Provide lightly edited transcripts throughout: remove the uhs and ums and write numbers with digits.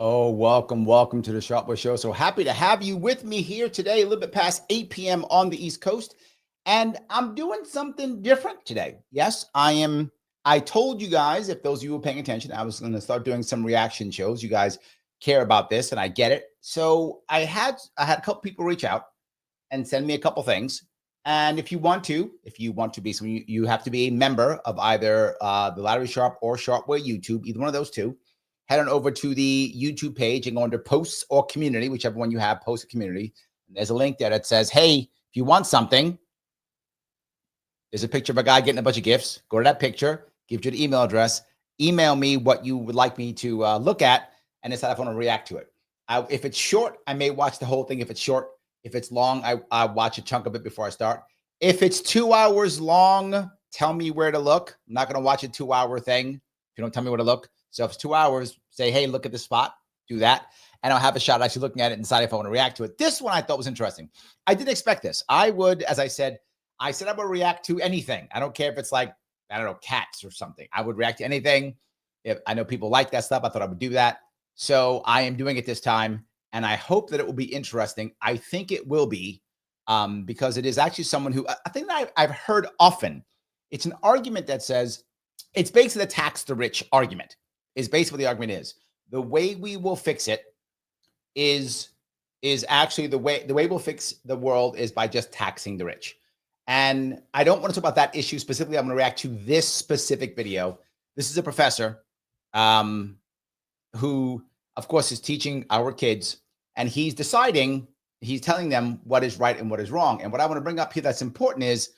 Oh, welcome to the Sharpe Show. So happy to have you with me here today, a little bit past 8 p.m. on the East Coast. And I'm doing something different today. Yes, I am. I told you guys, if those of you were paying attention, I was going to start doing some reaction shows. You guys care about this and I get it. So I had a couple people reach out and send me a couple things. And if you want to be, so you have to be a member of either the Larry Sharpe or Sharpeware YouTube, either one of those two. Head on over to the YouTube page and go under posts or community, whichever one you have, post or community. And there's a link there that says, hey, if you want something, there's a picture of a guy getting a bunch of gifts. Go to that picture, give you the email address, email me what you would like me to look at, and decide if I want to react to it. If it's short, I may watch the whole thing. If it's short, if it's long, I watch a chunk of it before I start. If it's 2 hours long, tell me where to look. I'm not going to watch a 2-hour thing if you don't tell me where to look. So if it's 2 hours, say, hey, look at this spot, do that. And I'll have a shot at actually looking at it and decide if I want to react to it. This one I thought was interesting. I didn't expect this. I would, as I said I would react to anything. I don't care if it's like, I don't know, cats or something. I would react to anything. If I know people like that stuff, I thought I would do that. So I am doing it this time. And I hope that it will be interesting. I think it will be because it is actually someone who I think that I've heard often. It's an argument that says, it's basically the tax the rich argument. Is basically what the argument is. The way we will fix it is actually the way we'll fix the world is by just taxing the rich. And I don't want to talk about that issue specifically. I'm going to react to this specific video. This is a professor who, of course, is teaching our kids, and he's telling them what is right and what is wrong. And what I want to bring up here that's important is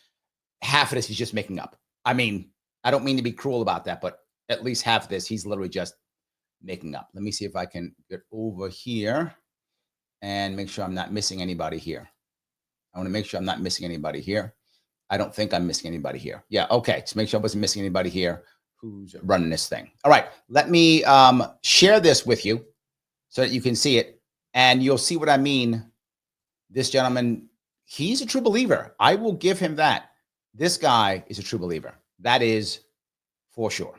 half of this he's just making up. I mean, I don't mean to be cruel about that, but at least half of this, he's literally just making up. Let me see if I can get over here and make sure I'm not missing anybody here. I want to make sure I'm not missing anybody here. I don't think I'm missing anybody here. Yeah, okay. Just make sure I wasn't missing anybody here who's running this thing. All right, let me share this with you so that you can see it, and you'll see what I mean. This gentleman, he's a true believer. I will give him that. This guy is a true believer. That is for sure.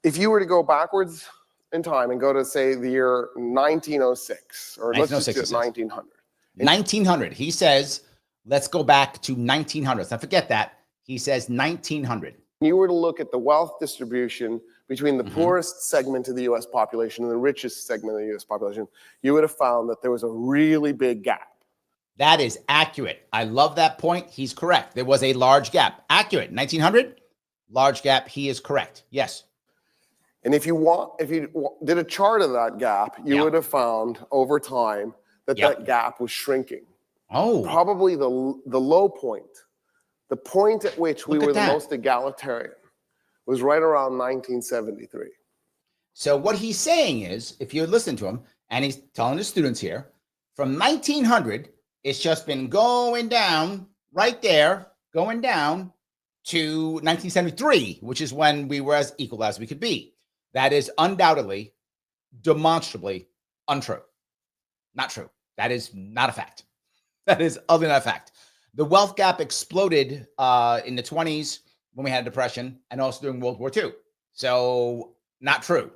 If you were to go backwards in time and go to, say, the year 1906, or let's just do 1900. 1900. He says, let's go back to 1900. Now, forget that. He says 1900. You were to look at the wealth distribution between the poorest segment of the U.S. population and the richest segment of the U.S. population, you would have found that there was a really big gap. That is accurate. I love that point. He's correct. There was a large gap. Accurate. 1900, large gap. He is correct. Yes. And if you did a chart of that gap, you would have found over time that that gap was shrinking. Oh, probably the low point, the point at which we were the most egalitarian, was right around 1973. So what he's saying is, if you listen to him, and he's telling the students here, from 1900, it's just been going down right there, going down to 1973, which is when we were as equal as we could be. That is undoubtedly, demonstrably untrue. Not true. That is not a fact. That is other than a fact. The wealth gap exploded in the 20s when we had a depression, and also during World War II. So not true.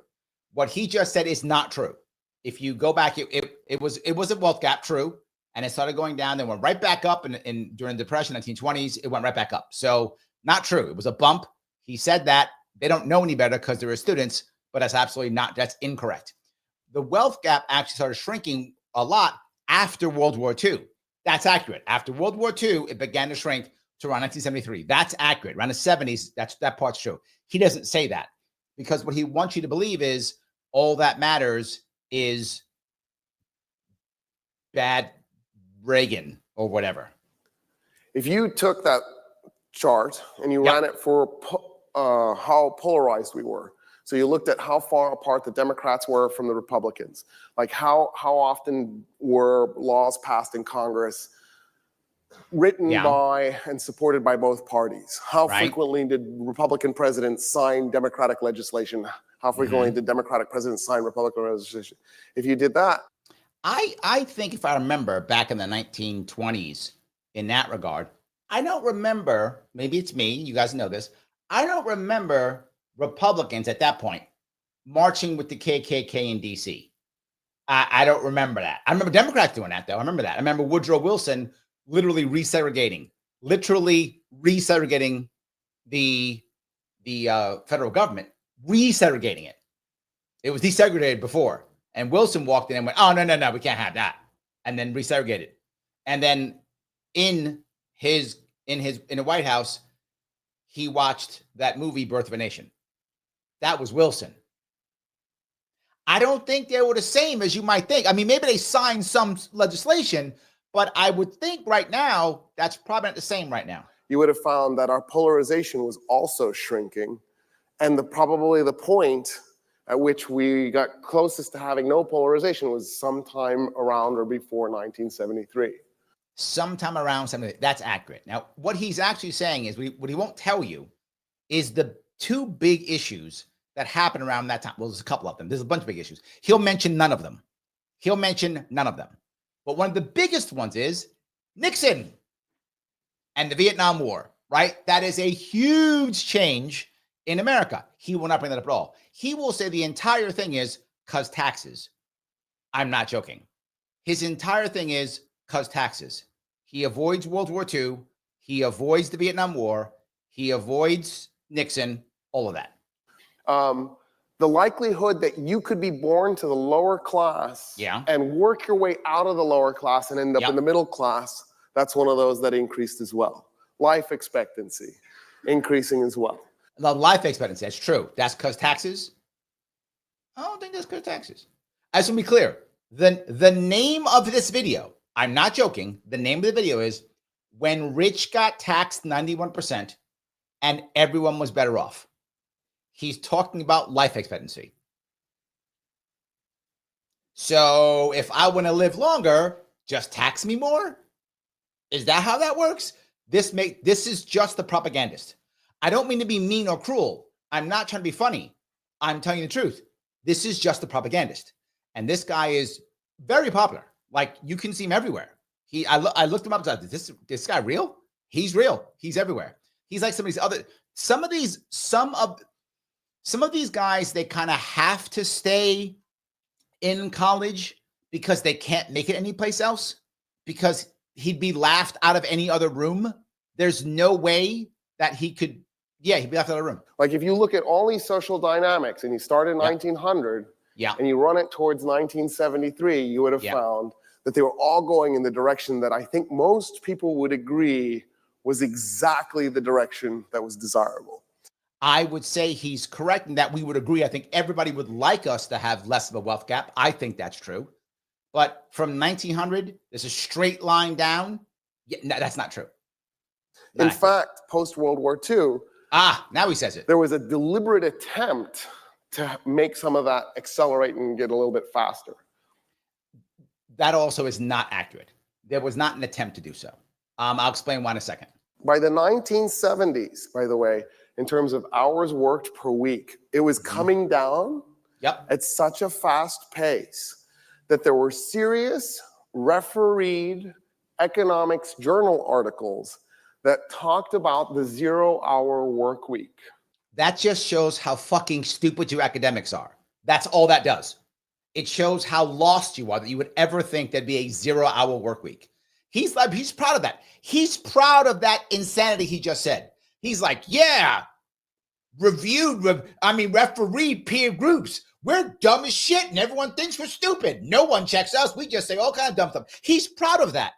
What he just said is not true. If you go back, it was a wealth gap, true, and it started going down, then went right back up, and during the depression, 1920s, it went right back up. So not true. It was a bump. He said that. They don't know any better because they're students, but that's absolutely not. That's incorrect. The wealth gap actually started shrinking a lot after World War II. That's accurate. After World War II, it began to shrink to around 1973. That's accurate. Around the 70s, that part's true. He doesn't say that because what he wants you to believe is all that matters is bad Reagan or whatever. If you took that chart and you ran it for how polarized we were, so you looked at how far apart the Democrats were from the Republicans, like how often were laws passed in Congress written Yeah. by and supported by both parties. How Right. frequently did Republican presidents sign Democratic legislation? How frequently did Democratic presidents sign Republican legislation? If you did that, I think if I remember back in the 1920s in that regard, I don't remember, maybe it's me, you guys know this. I don't remember Republicans at that point marching with the KKK in DC. I don't remember that. I remember Democrats doing that, though. I remember that. I remember Woodrow Wilson literally resegregating the federal government, resegregating it. It was desegregated before, and Wilson walked in and went, "Oh, no, no, no, we can't have that," and then resegregated. And then in the White House, he watched that movie Birth of a Nation. That was Wilson. I don't think they were the same as you might think. I mean, maybe they signed some legislation, but I would think right now that's probably not the same right now. you would have found that our polarization was also shrinking. And probably the point at which we got closest to having no polarization was sometime around or before 1973. Sometime around something that's accurate. Now, what he's actually saying is what he won't tell you is the two big issues that happened around that time. Well, there's a couple of them. There's a bunch of big issues. He'll mention none of them. But one of the biggest ones is Nixon and the Vietnam War, right? That is a huge change in America. He will not bring that up at all. He will say the entire thing is cause taxes. I'm not joking. His entire thing is cause taxes. He avoids World War II. He avoids the Vietnam War. He avoids Nixon, all of that. The likelihood that you could be born to the lower class and work your way out of the lower class and end up in the middle class, that's one of those that increased as well. Life expectancy increasing as well. The life expectancy, that's true. That's because taxes? I don't think that's because taxes. I just want to be clear. The name of this video, I'm not joking, the name of the video is When Rich Got Taxed 91% and Everyone Was Better Off. He's talking about life expectancy. So if I want to live longer, just tax me more? Is that how that works? This is just the propagandist. I don't mean to be mean or cruel. I'm not trying to be funny. I'm telling you the truth. This is just the propagandist. And this guy is very popular. Like, you can see him everywhere. I looked him up. Is this guy real? He's real. He's everywhere. He's like some of these guys, they kind of have to stay in college because they can't make it anyplace else, because he'd be laughed out of any other room. There's no way that he'd be laughed out of the room. Like, if you look at all these social dynamics and you start in 1900 and you run it towards 1973, you would have found that they were all going in the direction that I think most people would agree was exactly the direction that was desirable. I would say he's correct in that we would agree. I think everybody would like us to have less of a wealth gap. I think that's true. But from 1900, there's a straight line down. Yeah, no, that's not true. In fact, post-World War II, now he says it. There was a deliberate attempt to make some of that accelerate and get a little bit faster. That also is not accurate. There was not an attempt to do so. I'll explain why in a second. By the 1970s, by the way, in terms of hours worked per week, it was coming down at such a fast pace that there were serious refereed economics journal articles that talked about the 0-hour work week. That just shows how fucking stupid you academics are. That's all that does. It shows how lost you are that you would ever think there'd be a 0-hour work week. He's proud of that. He's proud of that insanity he just said. He's like, refereed peer groups. We're dumb as shit and everyone thinks we're stupid. No one checks us. We just say all kinds of dumb stuff. He's proud of that.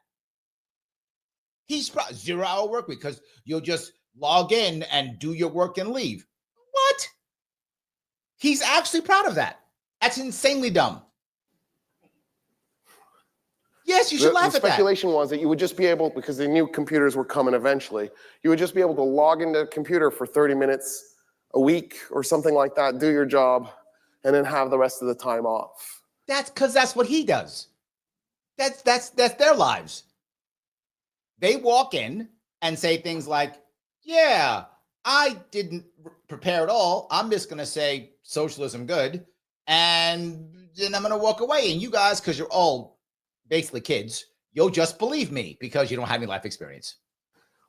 He's proud. 0-hour work week because you'll just log in and do your work and leave. What? He's actually proud of that. That's insanely dumb. Yes, you should laugh at that. The speculation was that you would just be able, because they knew computers were coming eventually, you would just be able to log into a computer for 30 minutes a week or something like that, do your job, and then have the rest of the time off. That's because that's what he does. That's their lives. They walk in and say things like, yeah, I didn't prepare at all. I'm just going to say socialism good. And then I'm going to walk away. And you guys, because you're all basically kids, you'll just believe me because you don't have any life experience.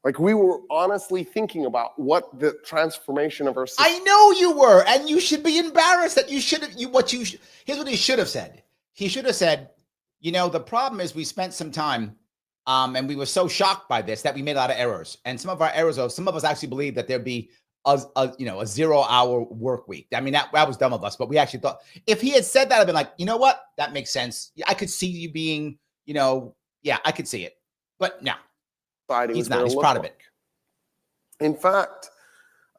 Like, we were honestly thinking about what the transformation of our system. I know you were, and you should be embarrassed that you should have. Here's what he should have said. He should have said, the problem is we spent some time, and we were so shocked by this that we made a lot of errors. And some of our errors, some of us actually believed that there'd be a 0-hour work week. I mean, that was dumb of us, but we actually thought if he had said that, I'd been like, you know what, that makes sense. I could see you being, yeah, I could see it, but no. He's not. He's proud of it. In fact,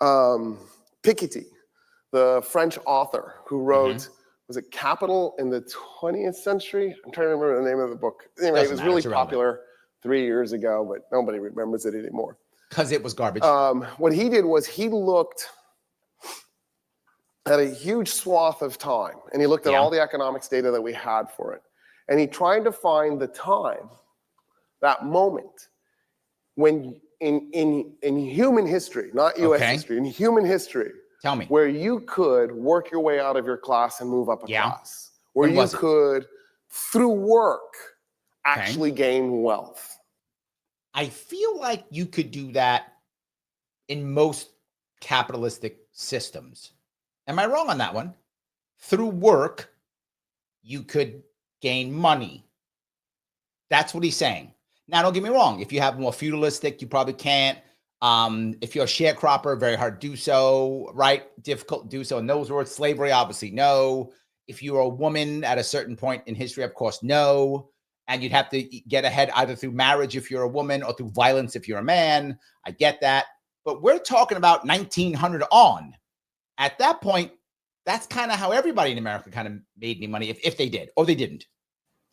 Piketty, the French author who wrote, was it Capital in the 20th Century? I'm trying to remember the name of the book. Anyway, it was really popular 3 years ago, but nobody remembers it anymore. Because it was garbage. What he did was he looked at a huge swath of time, and he looked at all the economics data that we had for it. And he tried to find the time, that moment, when in human history, not US history, in human history, tell me, where you could work your way out of your class and move up a class, where you could, through work, actually gain wealth. I feel like you could do that in most capitalistic systems. Am I wrong on that one? Through work, you could gain money. That's what he's saying. Now, don't get me wrong. If you have more feudalistic, you probably can't. If you're a sharecropper, very hard to do so, right? Difficult to do so in those words. Slavery, obviously, no. If you're a woman at a certain point in history, of course, no. And you'd have to get ahead either through marriage if you're a woman or through violence if you're a man. I get that. But we're talking about 1900 on. At that point, that's kind of how everybody in America kind of made any money, if they did or they didn't.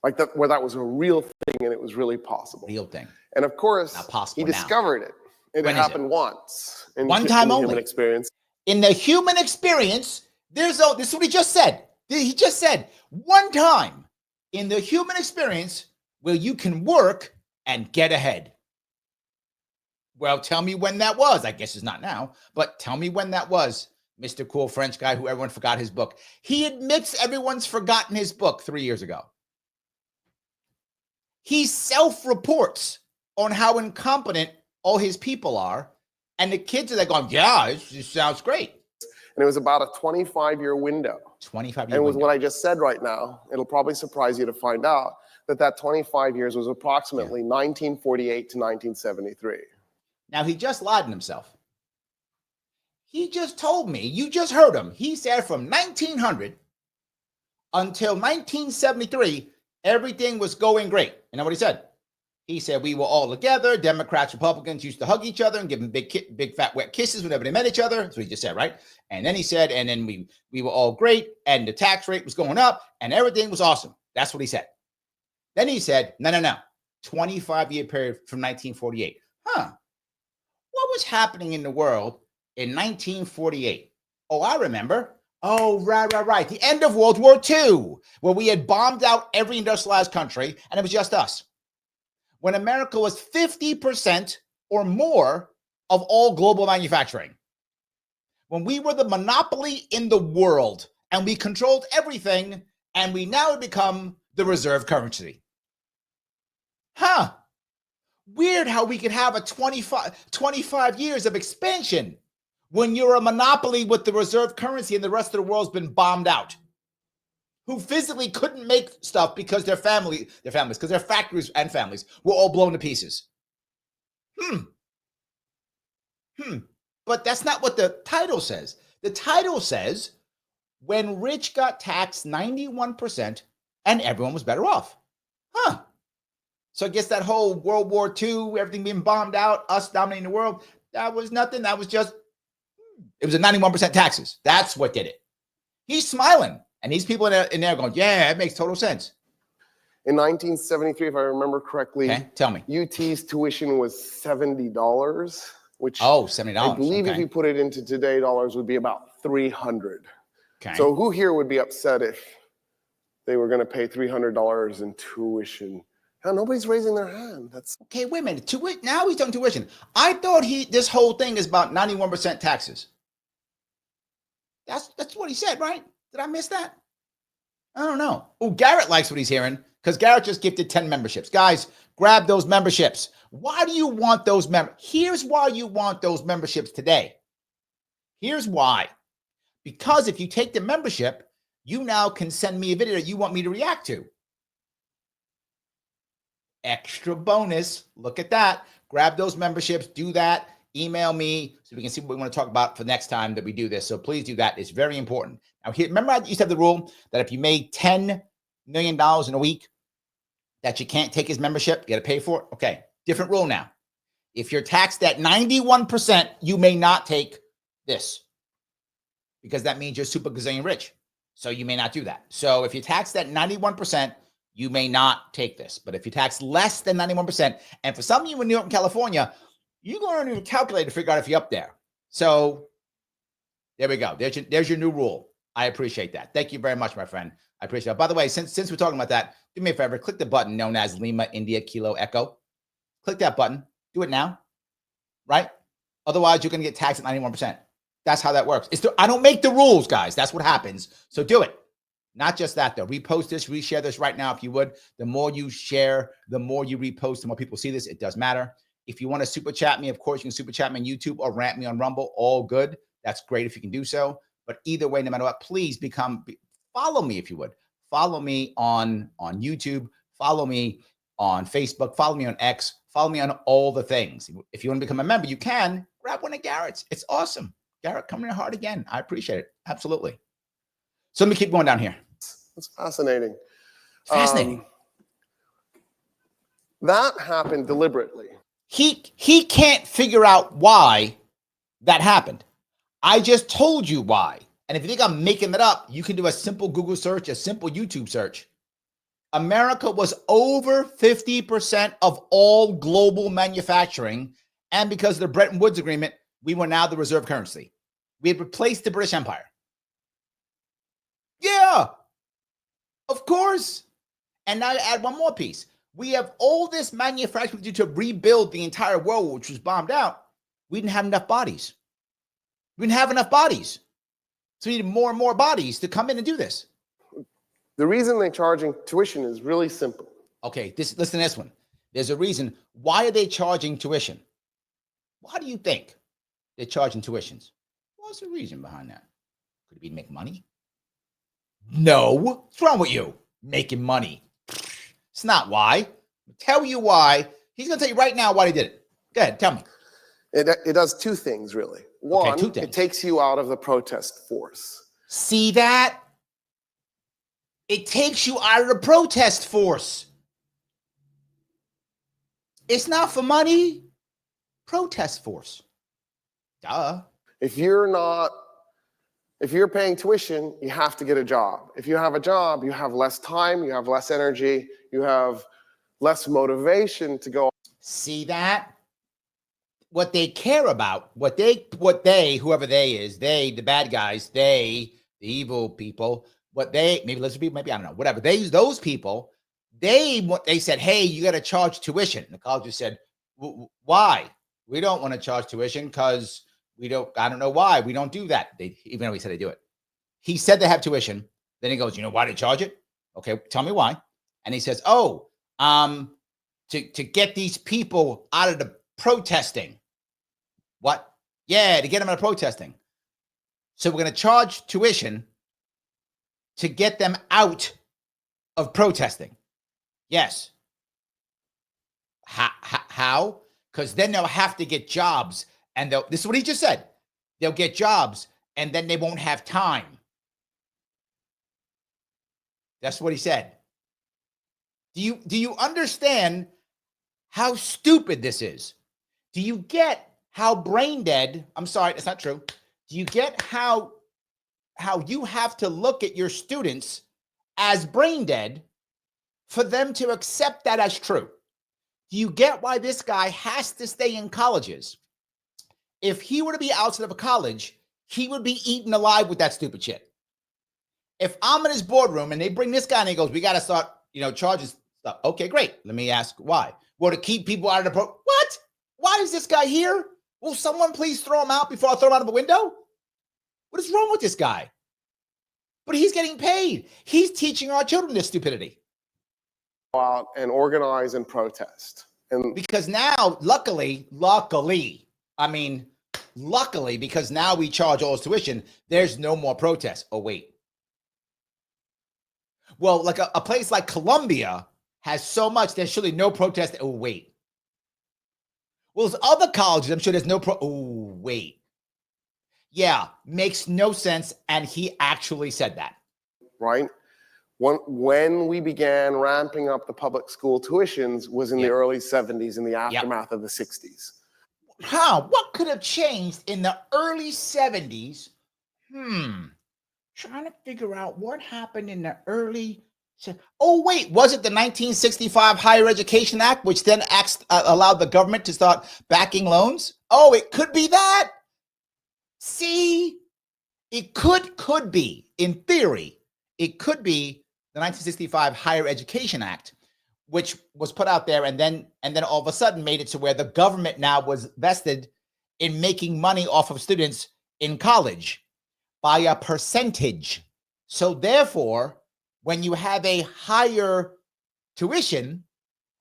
Like that, where that was a real thing and it was really possible. Real thing. And of course, he discovered it. It happened once. One time only. Human experience. In the human experience, this is what he just said. He just said, one time in the human experience where you can work and get ahead. Well, tell me when that was. I guess it's not now, but tell me when that was, Mr. Cool French guy who everyone forgot his book. He admits everyone's forgotten his book 3 years ago. He self-reports on how incompetent all his people are, and the kids are there going, yeah, it sounds great. And it was about a 25-year window. 25-year And with what I just said right now, it'll probably surprise you to find out that 25 years was approximately 1948 to 1973. Now, he just lied to himself. He just told me, you just heard him. He said from 1900 until 1973, everything was going great. You know what he said? He said we were all together. Democrats, Republicans used to hug each other and give them big, fat, wet kisses whenever they met each other. That's what he just said, right? And then he said, and then we were all great, and the tax rate was going up, and everything was awesome. That's what he said. Then he said, no. 25-year period from 1948. What was happening in the world in 1948? Oh, I remember. Oh, right. The end of World War II, where we had bombed out every industrialized country, and it was just us. When America was 50% or more of all global manufacturing. When we were the monopoly in the world, and we controlled everything, and we now have become the reserve currency. Weird how we could have a 25 years of expansion when you're a monopoly with the reserve currency and the rest of the world's been bombed out, who physically couldn't make stuff because their families, because their factories and families were all blown to pieces. But that's not what the title says. The title says, when rich got taxed 91% and everyone was better off. So I guess that whole World War II, everything being bombed out, us dominating the world, that was nothing. That was just, it was a 91% taxes. That's what did it. He's smiling. And these people in there going, yeah, it makes total sense. In 1973, if I remember correctly, tell me. UT's tuition was $70, which $70. I believe if you put it into today dollars would be about $300. So who here would be upset if they were going to pay $300 in tuition Nobody's raising their hand. That's okay. Wait a minute. Now he's on tuition. I thought this whole thing is about 91% taxes. That's what he said, right? Did I miss that? I don't know. Oh, Garrett likes what he's hearing because Garrett just gifted 10 memberships. Guys, grab those memberships. Why do you want those Here's why you want those memberships today. Here's why. Because if you take the membership, you now can send me a video that you want me to react to. Extra bonus. Look at that. Grab those memberships. Do that. Email me so we can see what we want to talk about for next time that we do this. So please do that. It's very important. Now, remember I used to have the rule that if you made $10 million in a week, that you can't take his membership, you got to pay for it? Okay, different rule now. If you're taxed at 91%, you may not take this because that means you're super gazillion rich. So you may not do that. So if you're taxed at 91%, you may not take this. But if you tax less than 91%, and for some of you in New York and California, you're going to need a calculator to figure out if you're up there. So there we go. There's your new rule. I appreciate that. Thank you very much, my friend. I appreciate it. By the way, since we're talking about that, do me a favor, click the button known as Lima India Kilo Echo. Click that button. Do it now, right? Otherwise, you're going to get taxed at 91%. That's how that works. I don't make the rules, guys. That's what happens. So do it. Not just that, though. Repost this, reshare this right now if you would. The more you share, the more you repost, the more people see this. It does matter. If you want to super chat me, of course, you can super chat me on YouTube or rant me on Rumble. All good. That's great if you can do so. But either way, no matter what, please follow me if you would. Follow me on YouTube. Follow me on Facebook. Follow me on X. Follow me on all the things. If you want to become a member, you can. Grab one of Garrett's. It's awesome. Garrett, coming in hard again. I appreciate it. Absolutely. So let me keep going down here. That's fascinating. Fascinating. That happened deliberately. He can't figure out why that happened. I just told you why. And if you think I'm making that up, you can do a simple Google search, a simple YouTube search. America was over 50% of all global manufacturing. And because of the Bretton Woods Agreement, we were now the reserve currency. We had replaced the British Empire. Yeah, of course. And now add one more piece. We have all this manufacturing to do to rebuild the entire world, which was bombed out. We didn't have enough bodies. We didn't have enough bodies. So we needed more and more bodies to come in and do this. The reason they're charging tuition is really simple. Okay, listen to this one. There's a reason. Why are they charging tuition? Why do you think they're charging tuitions? What's the reason behind that? Could it be to make money? No. What's wrong with you? Making money. It's not why. I'll tell you why. He's going to tell you right now why he did it. Go ahead, tell me. It does two things, really. One, it takes you out of the protest force. See that? It takes you out of the protest force. It's not for money. Protest force. Duh. If you're paying tuition, you have to get a job. If you have a job, you have less time, you have less energy, you have less motivation to go. See that? What they care about, whoever they is, the bad guys, the evil people, maybe I don't know, whatever. Those people, they said, hey, you got to charge tuition. The colleges said, why? We don't want to charge tuition because I don't know why. We don't do that. Even though he said they do it. He said they have tuition. Then he goes, you know why they charge it? Okay, tell me why. And he says, to get these people out of the protesting. What? Yeah, to get them out of protesting. So we're going to charge tuition to get them out of protesting. Yes. How? Because then they'll have to get jobs. And this is what he just said. They'll get jobs and then they won't have time. That's what he said. Do you understand how stupid this is? Do you get how brain dead? I'm sorry, that's not true. Do you get how you have to look at your students as brain dead for them to accept that as true? Do you get why this guy has to stay in colleges? If he were to be outside of a college, he would be eaten alive with that stupid shit. If I'm in his boardroom and they bring this guy and he goes, we got to start, charges Okay, great. Let me ask why. Well, to keep people out of the what? Why is this guy here? Will someone please throw him out before I throw him out of the window? What is wrong with this guy? But he's getting paid. He's teaching our children this stupidity. Go out and organize and protest. And because now, luckily, because now we charge all his tuition, there's no more protest. Oh, wait. Well, like a place like Columbia has so much, there's surely no protest. Oh, wait. Well, there's other colleges, I'm sure there's no oh, wait. Yeah, makes no sense. And he actually said that. Right? When we began ramping up the public school tuitions was in the early 70s, in the aftermath of the 60s. What could have changed in the early 70s? Trying to figure out what happened in the early. Oh, wait, was it the 1965 Higher Education Act, which then allowed the government to start backing loans? Oh, it could be that. See, it could be, in theory, it could be the 1965 Higher Education Act, which was put out there and then all of a sudden made it to where the government now was vested in making money off of students in college by a percentage. So therefore, when you have a higher tuition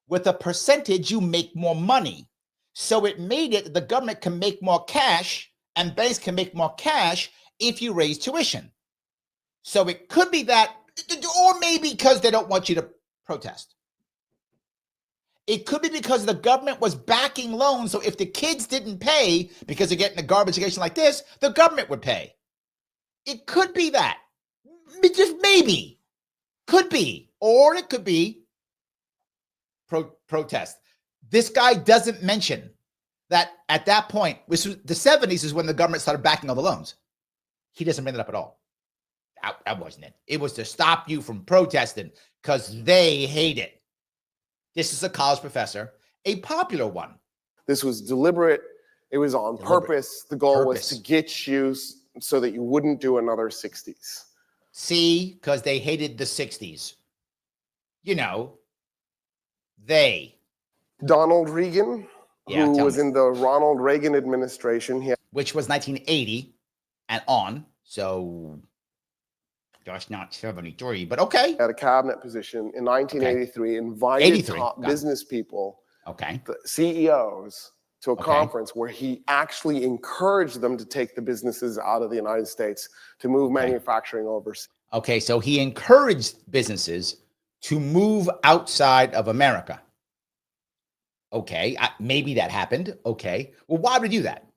with a percentage, you make more money. So it made it the government can make more cash and banks can make more cash if you raise tuition. So it could be that, or maybe because they don't want you to protest. It could be because the government was backing loans. So if the kids didn't pay because they're getting a garbage education like this, the government would pay. It could be that. Just maybe. Could be. Or it could be protest. This guy doesn't mention that at that point, which was the 70s is when the government started backing all the loans. He doesn't bring that up at all. That wasn't it. It was to stop you from protesting because they hate it. This is a college professor, a popular one. This was deliberate. It was on purpose. The goal was to get you so that you wouldn't do another 60s. See, because they hated the 60s. You know, they. Donald Reagan, who was in the Ronald Reagan administration. Which was 1980 and on. So that's not 73, but okay. At a cabinet position in 1983, invited top business people, the CEOs, to a conference where he actually encouraged them to take the businesses out of the United States to move manufacturing overseas. Okay, so he encouraged businesses to move outside of America. Okay, maybe that happened. Okay, well, why would he do that?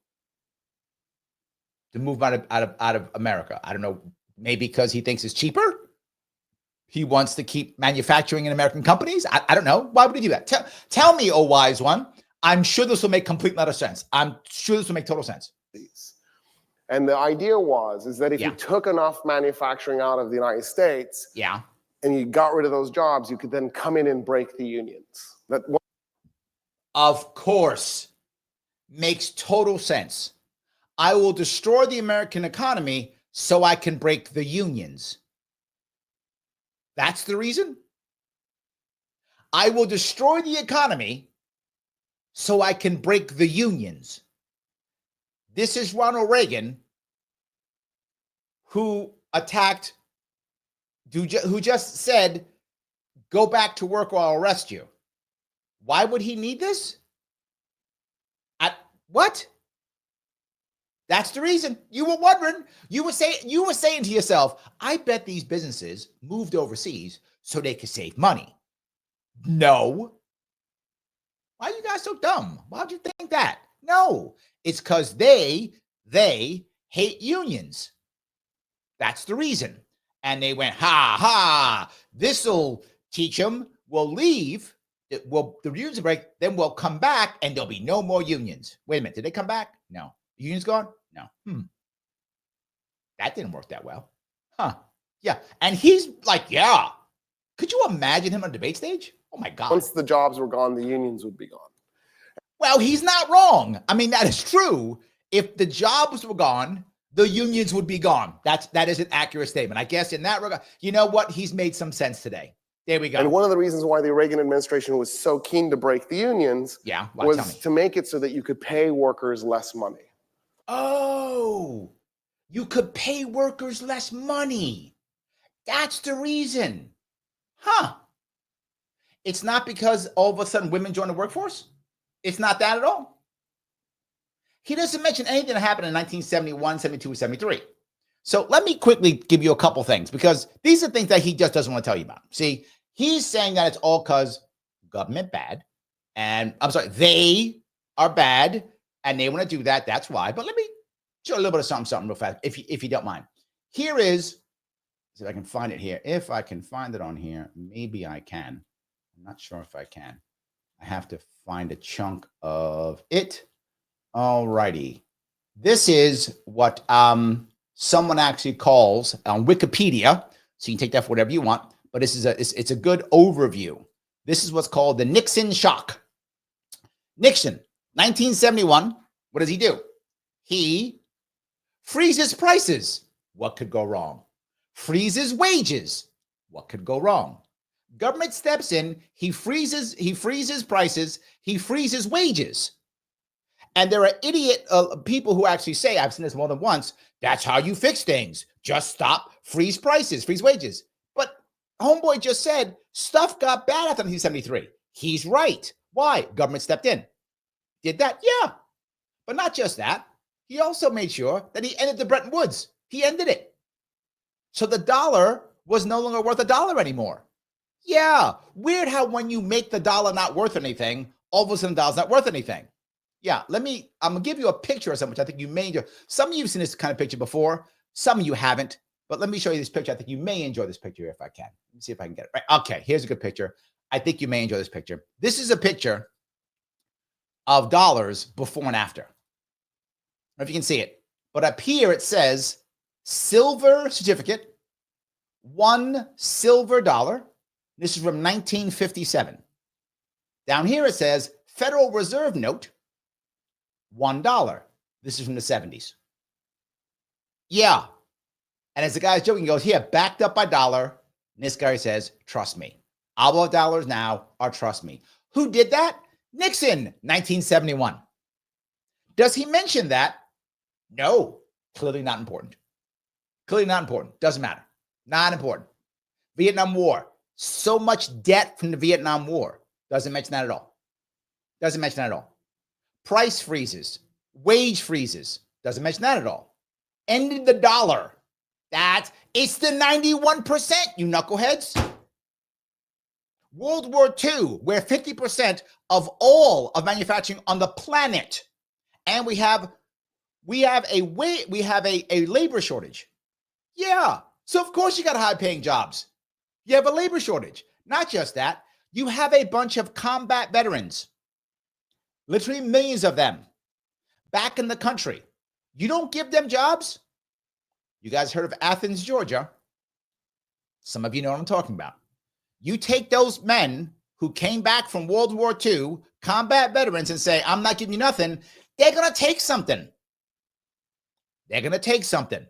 To move out of America? I don't know. Maybe because he thinks it's cheaper. He wants to keep manufacturing in American companies. I don't know. Why would he do that? Tell me, oh wise one. I'm sure this will make complete and utter sense. I'm sure this will make total sense. And the idea is that if you took enough manufacturing out of the United States, and you got rid of those jobs, you could then come in and break the unions. Of course, makes total sense. I will destroy the American economy so I can break the unions. That's the reason. I will destroy the economy so I can break the unions. This is Ronald Reagan, who who just said, go back to work or I'll arrest you. Why would he need this? What? That's the reason. You were wondering. You were saying to yourself, I bet these businesses moved overseas so they could save money. No. Why are you guys so dumb? Why would you think that? No. It's because they hate unions. That's the reason. And they went, this'll teach them. We'll leave. The unions break. Then we'll come back and there'll be no more unions. Wait a minute. Did they come back? No. The union's gone? No. That didn't work that well. Yeah. And he's like, yeah. Could you imagine him on a debate stage? Oh my God. Once the jobs were gone, the unions would be gone. Well, he's not wrong. I mean, that is true. If the jobs were gone, the unions would be gone. That is an accurate statement. I guess in that regard, you know what? He's made some sense today. There we go. And one of the reasons why the Reagan administration was so keen to break the unions was to make it so that you could pay workers less money. Oh, you could pay workers less money. That's the reason. Huh. It's not because all of a sudden women join the workforce? It's not that at all. He doesn't mention anything that happened in 1971, 72, 73. So let me quickly give you a couple things, because these are things that he just doesn't want to tell you about. See, he's saying that it's all because government bad. And I'm sorry, they are bad and they want to do that. That's why. But let me show a little bit of something real fast, if you don't mind. Here is, see if I can find it here. If I can find it on here, maybe I can. I'm not sure if I can. I have to find a chunk of it. All righty. This is what someone actually calls on Wikipedia. So you can take that for whatever you want. But this is it's a good overview. This is what's called the Nixon shock. Nixon, 1971. What does he do? He freezes prices. What could go wrong? Freezes wages. What could go wrong? Government steps in. He freezes prices. He freezes wages. And there are idiot people who actually say, I've seen this more than once, that's how you fix things. Just stop, freeze prices, freeze wages. But homeboy just said stuff got bad after 1973. He's right. Why? Government stepped in. Did that? Yeah. But not just that. He also made sure that he ended the Bretton Woods. He ended it. So the dollar was no longer worth $1 anymore. Yeah. Weird how when you make the dollar not worth anything, all of a sudden the dollar's not worth anything. Yeah, I'm going to give you a picture of something which I think you may enjoy. Some of you have seen this kind of picture before. Some of you haven't. But let me show you this picture. I think you may enjoy this picture if I can. Let me see if I can get it right. Okay, here's a good picture. I think you may enjoy this picture. This is a picture of dollars before and after. I don't know if you can see it. But up here it says silver certificate, $1 silver. This is from 1957. Down here it says Federal Reserve note, $1. This is from the 70s. Yeah. And as the guy's joking, he goes, here, backed up by dollar. And this guy says, trust me. I'll have dollars now, or trust me. Who did that? Nixon, 1971. Does he mention that? No. Clearly not important. Clearly not important. Doesn't matter. Not important. Vietnam War. So much debt from the Vietnam War. Doesn't mention that at all. Doesn't mention that at all. Price freezes, wage freezes, doesn't mention that at all. Ended the dollar. It's the 91%, you knuckleheads. World War II, where 50% of all of manufacturing on the planet, and we have a labor shortage. Yeah, so of course you got high-paying jobs. You have a labor shortage. Not just that, you have a bunch of combat veterans. Literally millions of them back in the country. You don't give them jobs? You guys heard of Athens, Georgia? Some of you know what I'm talking about. You take those men who came back from World War II, combat veterans, and say, I'm not giving you nothing. They're going to take something. They're going to take something.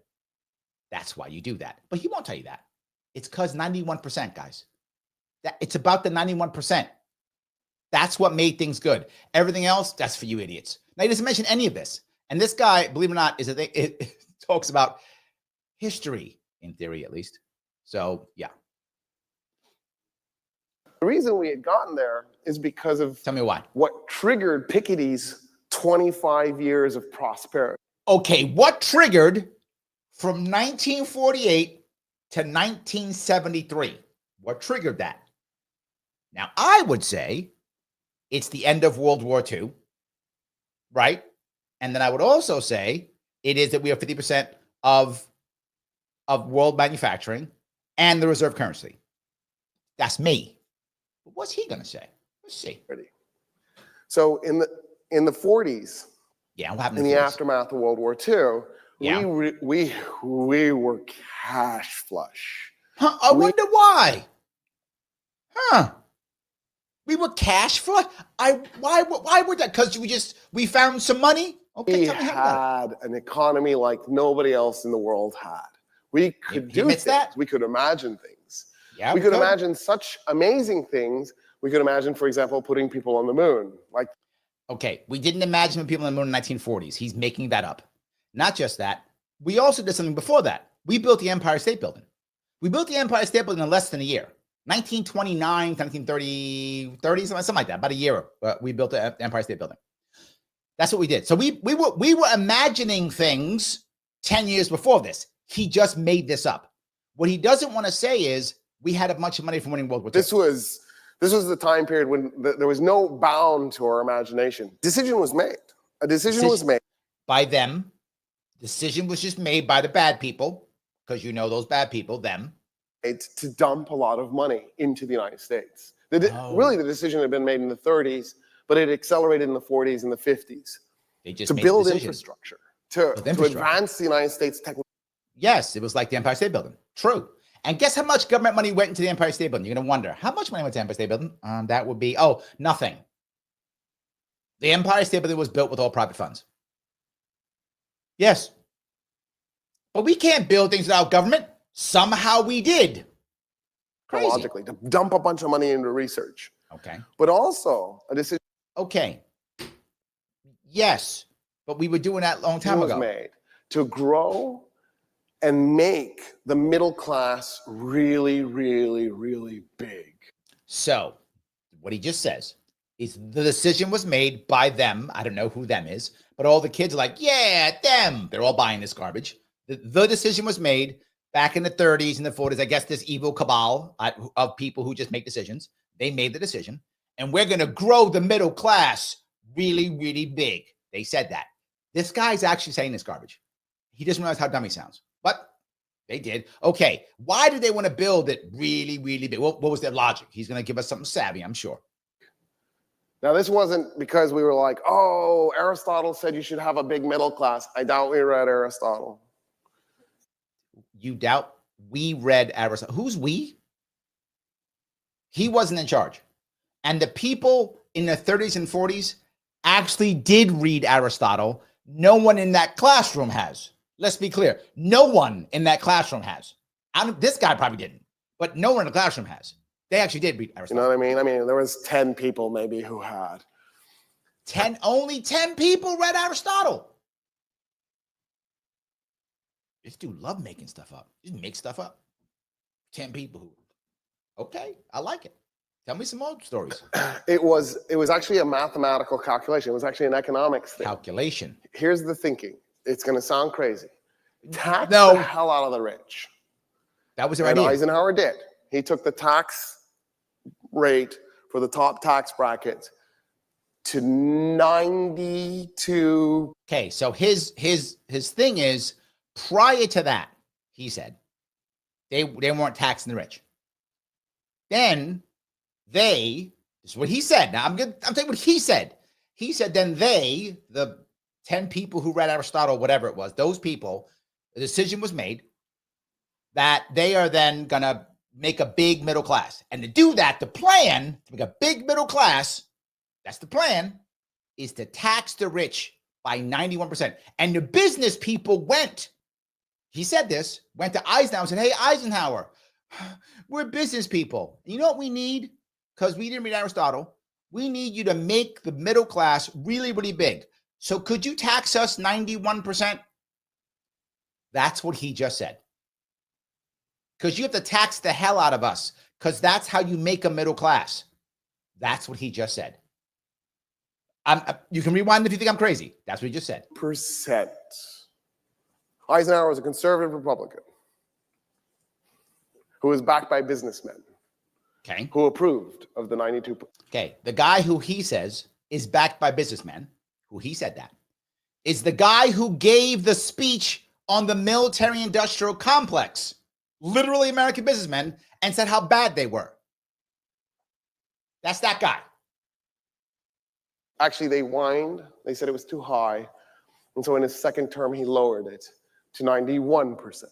That's why you do that. But he won't tell you that. It's because 91%, guys. It's about the 91%. That's what made things good. Everything else, that's for you idiots. Now, he doesn't mention any of this. And this guy, believe it or not, it talks about history, in theory at least. So, yeah. The reason we had gotten there is because of Tell me why. What triggered Piketty's 25 years of prosperity. Okay, what triggered from 1948 to 1973? What triggered that? Now, I would say it's the end of World War II, right? And then I would also say it is that we have 50% of world manufacturing and the reserve currency. That's me. But what's he going to say? Let's see. So in the 40s, yeah, what happened in the aftermath of World War II, yeah. we were cash flush. Huh, I wonder why. Huh. We were cash flush. Why would that? Because we found some money. Okay, we had an economy like nobody else in the world had. We could do things. We could imagine things. Yeah, we could imagine such amazing things. We could imagine, for example, putting people on the moon. Like, okay, we didn't imagine people on the moon in the 1940s. He's making that up. Not just that. We also did something before that. We built the Empire State Building. We built the Empire State Building in less than a year. 1929, 1930, something like that. About a year, we built the Empire State Building. That's what we did. So we were imagining things 10 years before this. He just made this up. What he doesn't want to say is we had a bunch of money from winning World War II. This was the time period when there was no bound to our imagination. Decision was made. A decision was made by them. Decision was just made by the bad people, because you know those bad people, them. To dump a lot of money into the United States. Really, the decision had been made in the 30s, but it accelerated in the 40s and the 50s. They just to build infrastructure, to advance the United States technology. Yes, it was like the Empire State Building. True. And guess how much government money went into the Empire State Building? You're going to wonder, how much money went to the Empire State Building? That would be, nothing. The Empire State Building was built with all private funds. Yes. But we can't build things without government. Somehow we did. Crazy. Logically, to dump a bunch of money into research. Okay. But also a decision. Okay. Yes. But we were doing that a long time ago. Made to grow and make the middle class really, really, really big. So what he just says is the decision was made by them. I don't know who them is, but all the kids are like, yeah, them. They're all buying this garbage. The decision was made back in the 30s and the 40s. I guess this evil cabal of people who just make decisions. They made the decision. And we're going to grow the middle class really, really big. They said that. This guy's actually saying this garbage. He doesn't realize how dumb he sounds. But they did. Okay, why did they want to build it really, really big? What was their logic? He's going to give us something savvy, I'm sure. Now, this wasn't because we were like, oh, Aristotle said you should have a big middle class. I doubt we read Aristotle. You doubt we read Aristotle? Who's we? He wasn't in charge. And the people in the 30s and 40s actually did read Aristotle. No one in that classroom has. Let's be clear. No one in that classroom has. This guy probably didn't, but no one in the classroom has. They actually did read Aristotle. You know what I mean? I mean, there was 10 people maybe who had. Only 10 people read Aristotle. This dude loved making stuff up. Just make stuff up. 10 people who. Okay, I like it. Tell me some more stories. It was actually a mathematical calculation. It was actually an economics thing. Calculation. Here's the thinking. It's going to sound crazy. Tax the hell out of the rich. That was their idea. Eisenhower did. He took the tax rate for the top tax brackets to 92. Okay, so his thing is, prior to that, he said, they weren't taxing the rich. Then this is what he said. Now I'm telling what he said. He said then the 10 people who read Aristotle, whatever it was, those people, the decision was made that they are then gonna make a big middle class. And to do that, the plan to make a big middle class, that's the plan, is to tax the rich by 91%. And the business people went to Eisenhower and said, hey, Eisenhower, we're business people. You know what we need? Because we didn't read Aristotle. We need you to make the middle class really, really big. So could you tax us 91%? That's what he just said. Because you have to tax the hell out of us, because that's how you make a middle class. That's what he just said. You can rewind if you think I'm crazy. That's what he just said. Percent. Eisenhower was a conservative Republican who was backed by businessmen. Okay. Who approved of the 92%. Okay. The guy who he says is backed by businessmen, who he said that, is the guy who gave the speech on the military-industrial complex, literally American businessmen, and said how bad they were. That's that guy. Actually, they whined. They said it was too high. And so in his second term, he lowered it to 91%.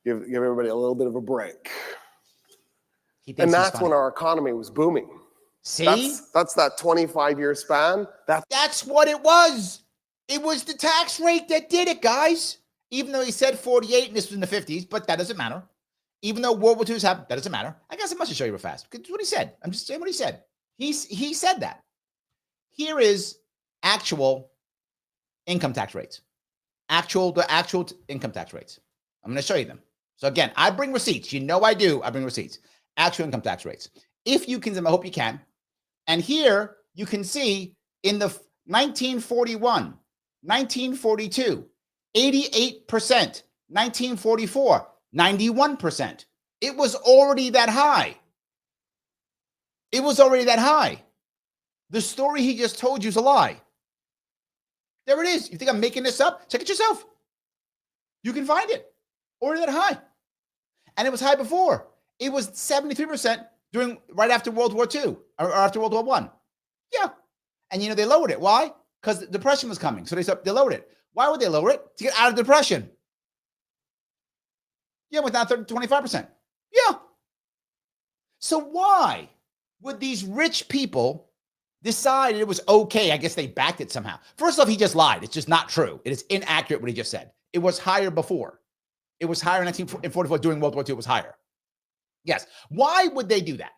Give everybody a little bit of a break. And that's when our economy was booming. See? That's that 25-year span. That's what it was. It was the tax rate that did it, guys. Even though he said 48 and this was in the 50s, but that doesn't matter. Even though World War II has happened, that doesn't matter. I guess I must show you real fast. Because what he said. I'm just saying what he said. He said that. Here is actual income tax rates. The actual income tax rates. I'm going to show you them. So again, I bring receipts. You know I do. I bring receipts. Actual income tax rates. If you can, I hope you can. And here you can see in the 1941, 1942, 88%, 1944, 91%. It was already that high. It was already that high. The story he just told you is a lie. There it is. You think I'm making this up? Check it yourself. You can find it. Already that high. And it was high before. It was 73% right after World War II or after World War I. Yeah. And they lowered it. Why? Because the depression was coming. So they lowered it. Why would they lower it? To get out of depression. Yeah, it was now 25%. Yeah. So why would these rich people decide it was okay? I guess they backed it somehow. First off, he just lied. It's just not true. It is inaccurate what he just said. It was higher before. It was higher in 1944 during World War II. It was higher. Yes. Why would they do that?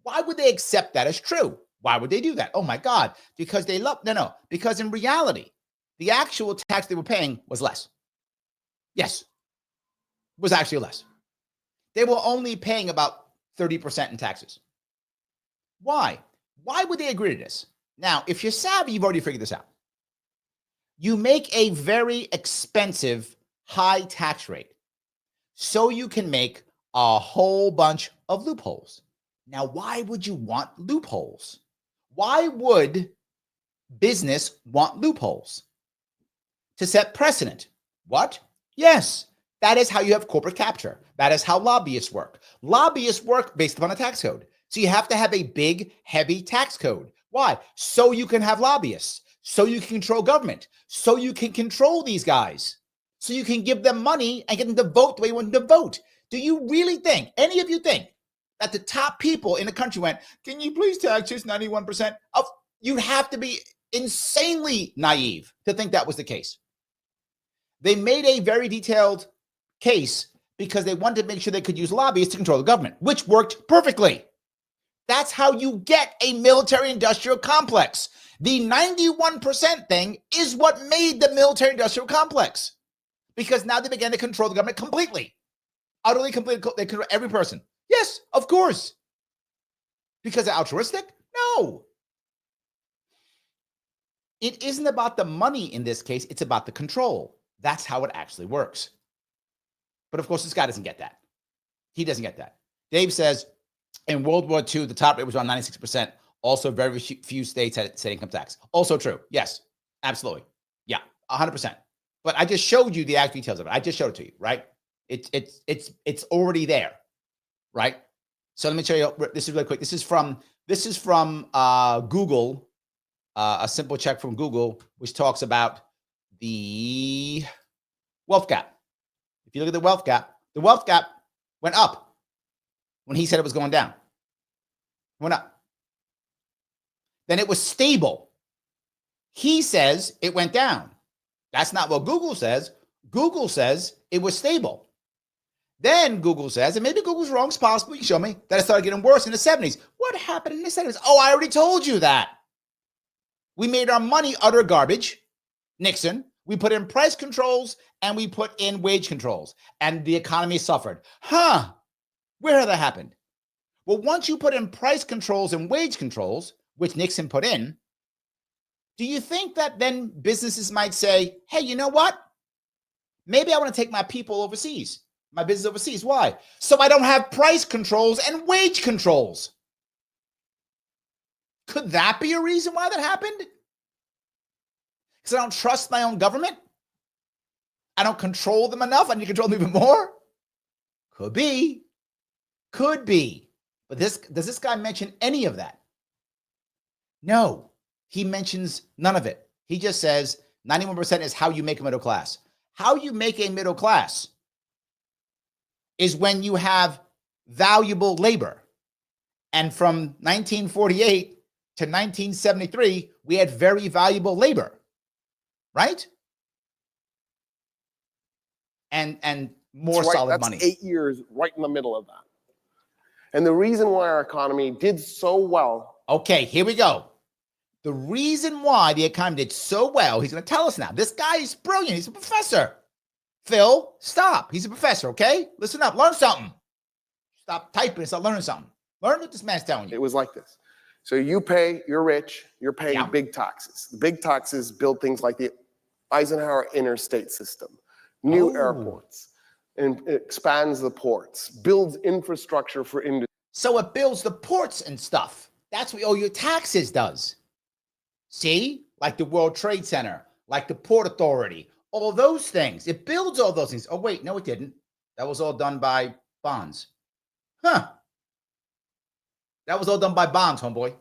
Why would they accept that as true? Why would they do that? Oh my God. Because they love, no. Because in reality, the actual tax they were paying was less. Yes. It was actually less. They were only paying about 30% in taxes. Why? Why would they agree to this? Now, if you're savvy, you've already figured this out. You make a very expensive high tax rate so you can make a whole bunch of loopholes. Now, why would you want loopholes? Why would business want loopholes? To set precedent. What? Yes, that is how you have corporate capture. That is how lobbyists work. Lobbyists work based upon a tax code. So you have to have a big, heavy tax code. Why? So you can have lobbyists. So you can control government. So you can control these guys. So you can give them money and get them to vote the way you want them to vote. Do you really think, any of you think, that the top people in the country went, can you please tax us 91%? You'd have to be insanely naive to think that was the case. They made a very detailed case because they wanted to make sure they could use lobbyists to control the government, which worked perfectly. That's how you get a military-industrial complex. The 91% thing is what made the military-industrial complex, because now they began to control the government completely, utterly, completely. They control every person. Yes, of course. Because they're altruistic? No. It isn't about the money in this case. It's about the control. That's how it actually works. But of course, this guy doesn't get that. He doesn't get that. Dave says, in World War II, the top rate was around 96%. Also, very few states had income tax. Also true. Yes, absolutely. Yeah, 100%. But I just showed you the actual details of it. I just showed it to you, right? It's already there, right? So let me show you. This is really quick. This is from Google, a simple check from Google, which talks about the wealth gap. If you look at the wealth gap went up when he said it was going down. Went up. Then it was stable. He says it went down. That's not what Google says. Google says it was stable. Then Google says, and maybe Google's wrong, it's possible, you can show me, that it started getting worse in the 70s. What happened in the 70s? Oh, I already told you that. We made our money utter garbage. Nixon. We put in price controls and we put in wage controls, and the economy suffered. Where had that happened? Well, once you put in price controls and wage controls, which Nixon put in, do you think that then businesses might say, hey, you know what? Maybe I want to take my people overseas, my business overseas. Why? So I don't have price controls and wage controls. Could that be a reason why that happened? Because I don't trust my own government? I don't control them enough. I need to control them even more? Could be. Could be. But does this guy mention any of that? No, he mentions none of it. He just says 91% is how you make a middle class. How you make a middle class is when you have valuable labor. And from 1948 to 1973, we had very valuable labor, right? And more solid that's money. 8 years right in the middle of that. And the reason why our economy did so well. Okay, here we go. The reason why the economy did so well, he's going to tell us now. This guy is brilliant. He's a professor. Phil, stop. He's a professor, okay? Listen up. Learn something. Stop typing and start learning something. Learn what this man's telling you. It was like this. So you're rich, you're paying big taxes. The big taxes build things like the Eisenhower interstate system, new airports, and it expands the ports, builds infrastructure for industry. So it builds the ports and stuff. That's what all your taxes does. See? Like the World Trade Center, like the Port Authority, all those things. It builds all those things. Oh, wait, no, it didn't. That was all done by bonds. Huh. That was all done by bonds, homeboy.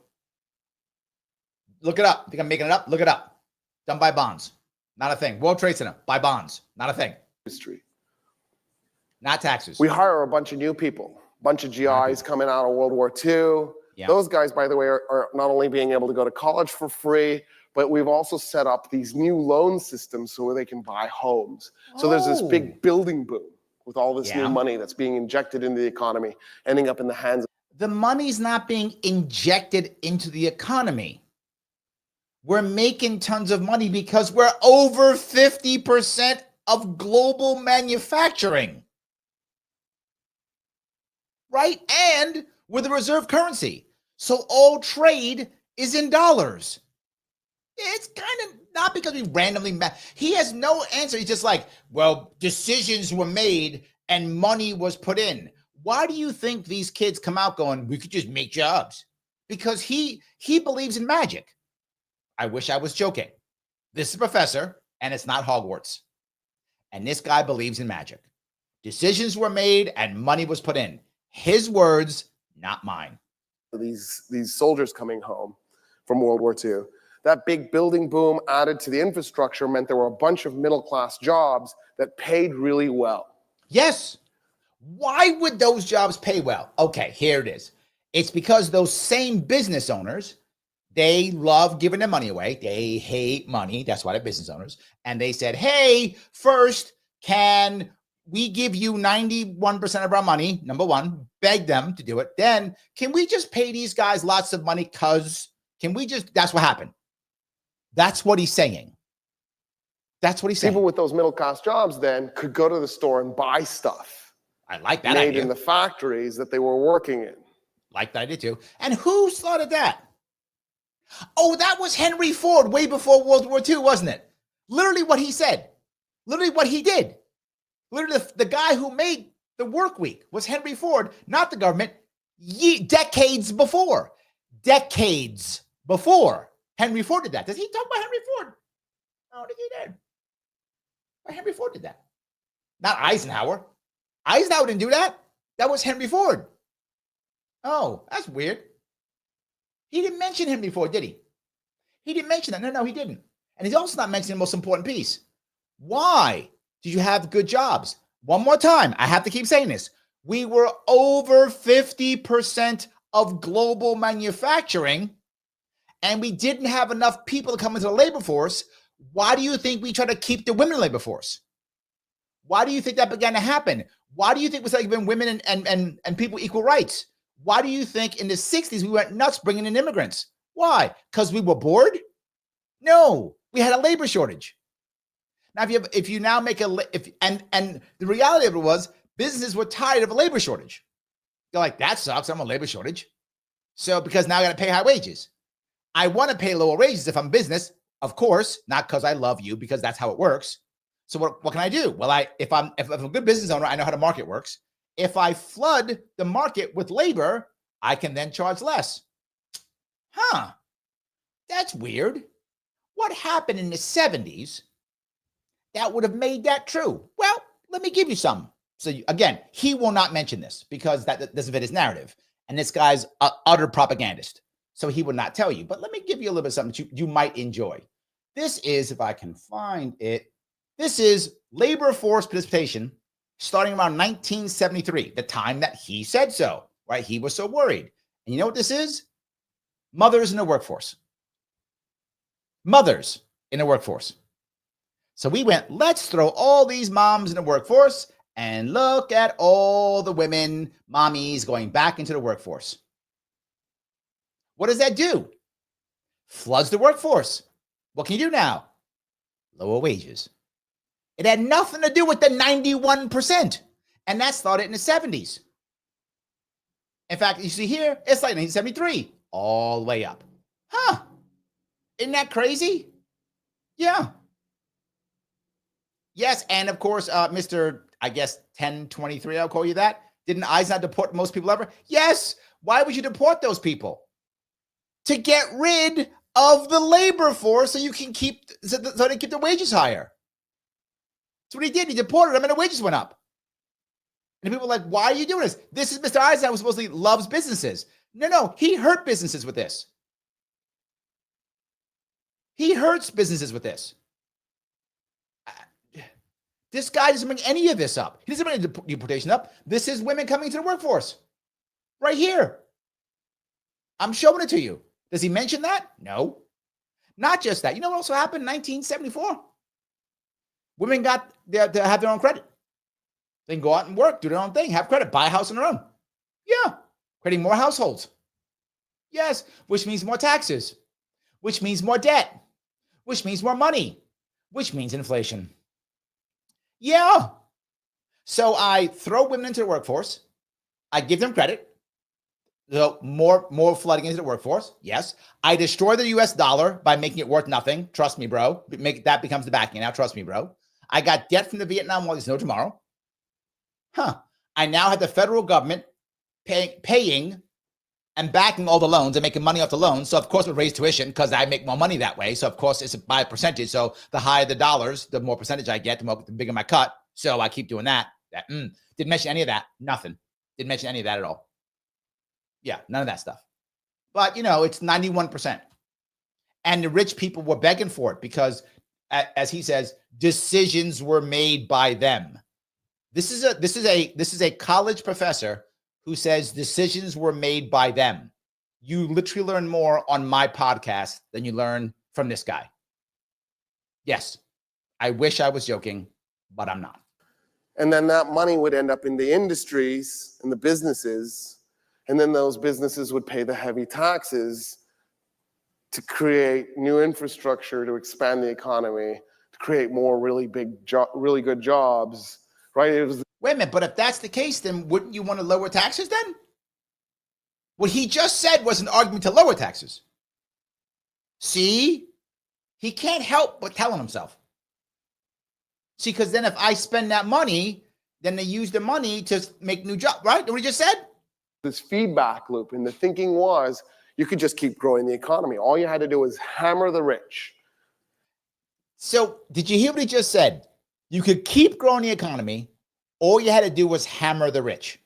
Look it up. Think I'm making it up? Look it up. Done by bonds. Not a thing. World Trade Center, by bonds. Not a thing. Industry. Not taxes. We hire a bunch of new people, a bunch of GIs coming out of World War II. Yeah. Those guys, by the way, are not only being able to go to college for free, but we've also set up these new loan systems so they can buy homes. So there's this big building boom with all this new money that's being injected into the economy, ending up in the hands of. The money's not being injected into the economy. We're making tons of money because we're over 50% of global manufacturing. Right? And we're the reserve currency. So all trade is in dollars. It's kind of not because we randomly he has no answer. He's just like, well, decisions were made and money was put in. Why do you think these kids come out going, we could just make jobs? Because he believes in magic. I wish I was joking. This is a professor, and it's not Hogwarts. And this guy believes in magic. Decisions were made and money was put in. His words, not mine. These soldiers coming home from World War II. That big building boom added to the infrastructure meant there were a bunch of middle-class jobs that paid really well. Yes. Why would those jobs pay well? Okay, here it is. It's because those same business owners, they love giving their money away. They hate money. That's why they're business owners. And they said, hey, first, can we give you 91% of our money? Number one, beg them to do it. Then, can we just pay these guys lots of money? That's what happened. That's what he's saying. That's what he's saying. People with those middle-class jobs then could go to the store and buy stuff. I like that made idea. In the factories that they were working in. Like that idea too. And who started that? Oh, that was Henry Ford way before World War II, wasn't it? Literally what he said. Literally what he did. Literally the guy who made the work week was Henry Ford, not the government, decades before. Decades before Henry Ford did that. Does he talk about Henry Ford? I don't think he did. But Henry Ford did that. Not Eisenhower. Eisenhower didn't do that. That was Henry Ford. Oh, that's weird. He didn't mention Henry Ford, did he? He didn't mention that. No, he didn't. And he's also not mentioning the most important piece. Why did you have good jobs? One more time. I have to keep saying this. We were over 50% of global manufacturing, and we didn't have enough people to come into the labor force. Why do you think we try to keep the women in the labor force? Why do you think that began to happen? Why do you think it was like giving women and people equal rights? Why do you think in the 60s we went nuts bringing in immigrants? Why? Because we were bored? No, we had a labor shortage. Now, if you now make and the reality of it was businesses were tired of a labor shortage. They're like, that sucks. I'm a labor shortage. So because now I got to pay high wages. I want to pay lower wages if I'm a business, of course, not because I love you, because that's how it works. So what can I do? Well, if I'm a good business owner, I know how the market works. If I flood the market with labor, I can then charge less. Huh. That's weird. What happened in the 70s that would have made that true? Well, let me give you some. So again, he will not mention this because that doesn't fit his narrative. And this guy's an utter propagandist. So he would not tell you. But let me give you a little bit of something you might enjoy. This is, if I can find it, this is labor force participation starting around 1973, the time that he said so, right? He was so worried. And you know what this is? Mothers in the workforce. Mothers in the workforce. So we went, let's throw all these moms in the workforce And look at all the women, mommies going back into the workforce. What does that do? Floods the workforce. What can you do now? Lower wages. It had nothing to do with the 91%. And that started in the 70s. In fact, you see here, it's like 1973, all the way up. Huh? Isn't that crazy? Yeah. Yes, and of course, Mr. I guess 1023, I'll call you that. Didn't Eisenhower deport most people ever? Yes. Why would you deport those people? To get rid of the labor force so you can keep, so they keep their wages higher. That's what he did. He deported them and the wages went up. And people were like, why are you doing this? This is Mr. Eisenhower who supposedly loves businesses. No, he hurt businesses with this. He hurts businesses with this. This guy doesn't bring any of this up. He doesn't bring any deportation up. This is women coming into the workforce. Right here. I'm showing it to you. Does he mention that? No. Not just that. You know what also happened in 1974? Women got to have their own credit. They can go out and work, do their own thing, have credit, buy a house on their own. Yeah. Creating more households. Yes. Which means more taxes. Which means more debt. Which means more money. Which means inflation. Yeah. So I throw women into the workforce. I give them credit. So more flooding into the workforce. Yes. I destroy the US dollar by making it worth nothing. Trust me, bro. That becomes the backing now. Trust me, bro. I got debt from the Vietnam War. There's no tomorrow. I now have the federal government paying and backing all the loans and making money off the loans. So of course, we'll raise tuition because I make more money that way. So of course, it's by percentage. So the higher the dollars, the more percentage I get, the bigger my cut. So I keep doing that. Didn't mention any of that. Nothing. Didn't mention any of that at all. Yeah, none of that stuff. But, it's 91%. And the rich people were begging for it because, as he says, decisions were made by them. This is a college professor who says decisions were made by them. You literally learn more on my podcast than you learn from this guy. Yes, I wish I was joking, but I'm not. And then that money would end up in the industries and the businesses. And then those businesses would pay the heavy taxes to create new infrastructure, to expand the economy, to create more really good jobs, right? Wait a minute, but if that's the case, then wouldn't you want to lower taxes then? What he just said was an argument to lower taxes. See? He can't help but telling himself. See, because then if I spend that money, then they use the money to make new jobs, right? What he just said? This feedback loop, and the thinking was you could just keep growing the economy. All you had to do was hammer the rich. So did you hear what he just said? You could keep growing the economy. All you had to do was hammer the rich.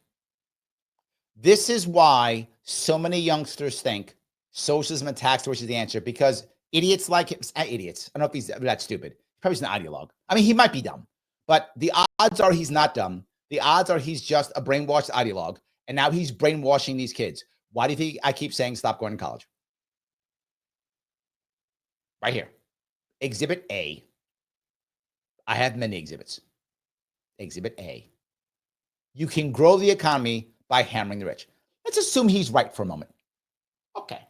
This is why so many youngsters think socialism and tax is the answer, because idiots like him, idiots. I don't know if he's that stupid. Probably an ideologue. I mean, he might be dumb, but the odds are he's not dumb. The odds are he's just a brainwashed ideologue. And now he's brainwashing these kids. Why do you think I keep saying stop going to college? Right here. Exhibit A. I have many exhibits. Exhibit A. You can grow the economy by hammering the rich. Let's assume he's right for a moment. Okay.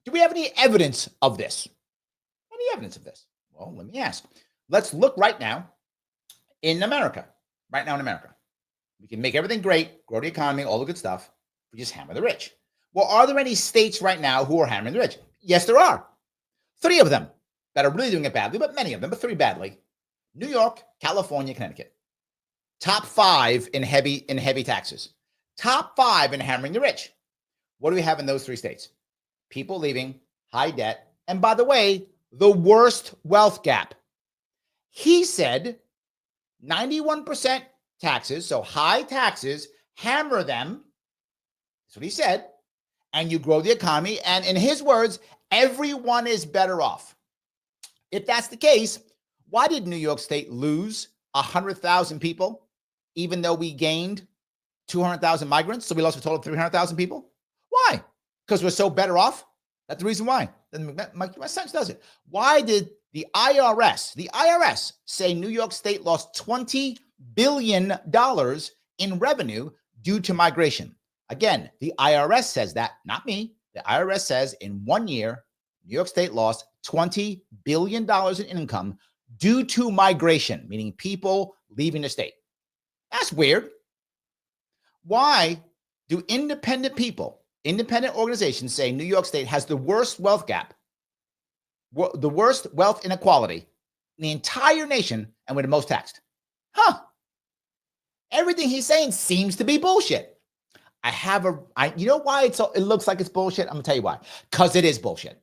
Do we have any evidence of this? Any evidence of this? Well, let me ask. Let's look right now in America. Right now in America. We can make everything great, grow the economy, all the good stuff. We just hammer the rich. Well, are there any states right now who are hammering the rich? Yes, there are. 3 of them that are really doing it badly, but many of them, but 3 badly. New York, California, Connecticut. Top 5 in heavy taxes. Top 5 in hammering the rich. What do we have in those 3 states? People leaving, high debt, and by the way, the worst wealth gap. He said 91% taxes, so high taxes, hammer them. That's what he said. And you grow the economy. And in his words, everyone is better off. If that's the case, why did New York State lose 100,000 people, even though we gained 200,000 migrants? So we lost a total of 300,000 people. Why? Because we're so better off? That's the reason why. Doesn't make much sense, does it? Why did the IRS say New York State lost $20 billion in revenue due to migration. Again, the IRS says that, not me. The IRS says in 1 year, New York State lost $20 billion in income due to migration, meaning people leaving the state. That's weird. Why do independent organizations say New York State has the worst wealth gap, the worst wealth inequality in the entire nation, and we're the most taxed? Everything he's saying seems to be bullshit. You know why it looks like it's bullshit? I'm gonna tell you why. Because it is bullshit.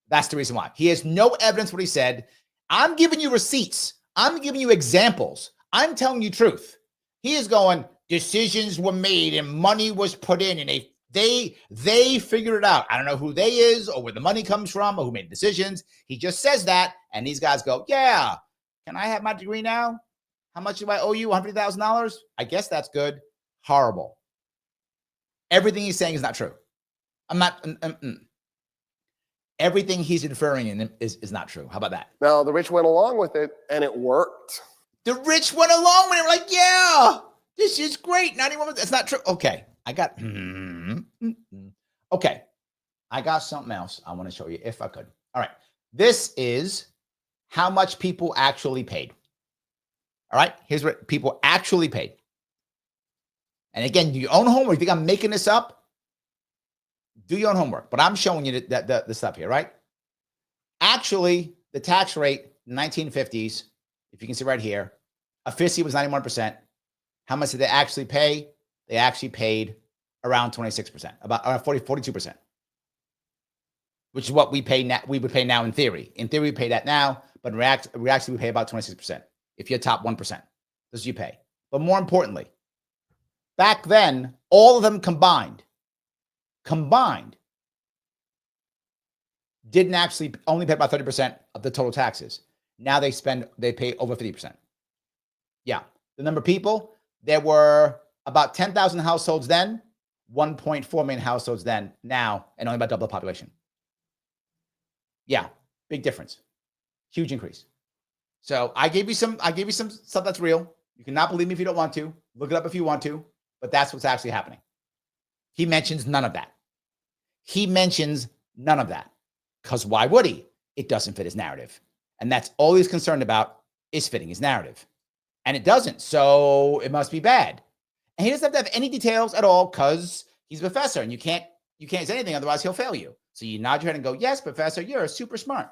That's the reason why. He has no evidence what he said. I'm giving you receipts. I'm giving you examples. I'm telling you truth. He is going, decisions were made and money was put in and they figured it out. I don't know who they is or where the money comes from or who made decisions. He just says that. And these guys go, yeah, can I have my degree now? How much do I owe you? $100,000? I guess that's good. Horrible. Everything he's saying is not true. Everything he's inferring in is not true. How about that? Now, the rich went along with it, and it worked. The rich went along with it. Like, yeah, this is great. 91%. That's not true. Okay. Okay. I got something else I want to show you if I could. All right. This is how much people actually paid. All right. Here's what people actually paid. And again, do your own homework. You think I'm making this up? Do your own homework, but I'm showing you the stuff here, right? Actually, the tax rate in the 1950s, if you can see right here, efficiency was 91%. How much did they actually pay? They actually paid around 26%, about 42%, which is what we pay now. We would pay now in theory. In theory, we pay that now, but in reality, we pay about 26%. If you're top 1%, this is you pay. But more importantly, back then, all of them combined didn't actually only pay about 30% of the total taxes. Now they pay over 50%. Yeah. The number of people, there were about 10,000 households then, 1.4 million households then, now, and only about double the population. Yeah. Big difference. Huge increase. So I gave you some stuff that's real. You cannot believe me if you don't want to. Look it up if you want to, but that's what's actually happening. He mentions none of that. Because why would he? It doesn't fit his narrative. And that's all he's concerned about is fitting his narrative. And it doesn't. So it must be bad. And he doesn't have to have any details at all because he's a professor and you can't say anything, otherwise he'll fail you. So you nod your head and go, yes, professor, you're super smart.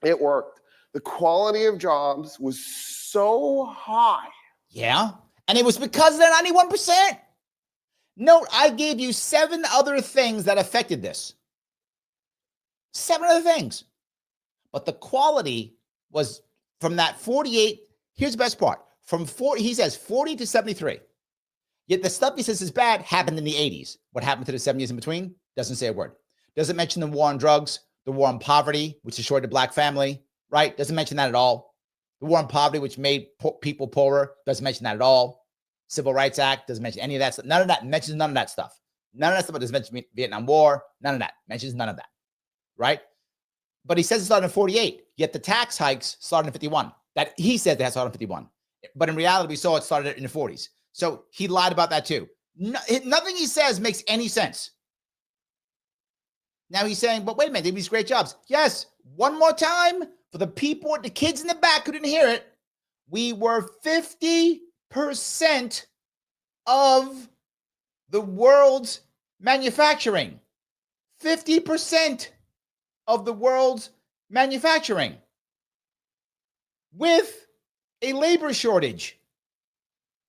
It worked. The quality of jobs was so high. Yeah. And it was because of that 91%. Note, I gave you 7 other things that affected this. 7 other things. But the quality was from that 48. Here's the best part. From 40, he says 40 to 73. Yet the stuff he says is bad happened in the 80s. What happened to the 7 years in between? Doesn't say a word. Doesn't mention the war on drugs, the war on poverty, which destroyed the black family, right? Doesn't mention that at all. The war on poverty, which made people poorer, doesn't mention that at all. Civil Rights Act doesn't mention any of that stuff. None of that mentions none of that stuff. None of that stuff doesn't mention Vietnam War. None of that mentions none of that, right? But he says it started in 48. Yet the tax hikes started in 51. That he said that started in 51. But in reality, we saw it started in the 40s. So he lied about that too. Nothing he says makes any sense. Now he's saying, but wait a minute, they do these great jobs. Yes, one more time for the people, the kids in the back who didn't hear it. We were 50% of the world's manufacturing. 50% of the world's manufacturing with a labor shortage.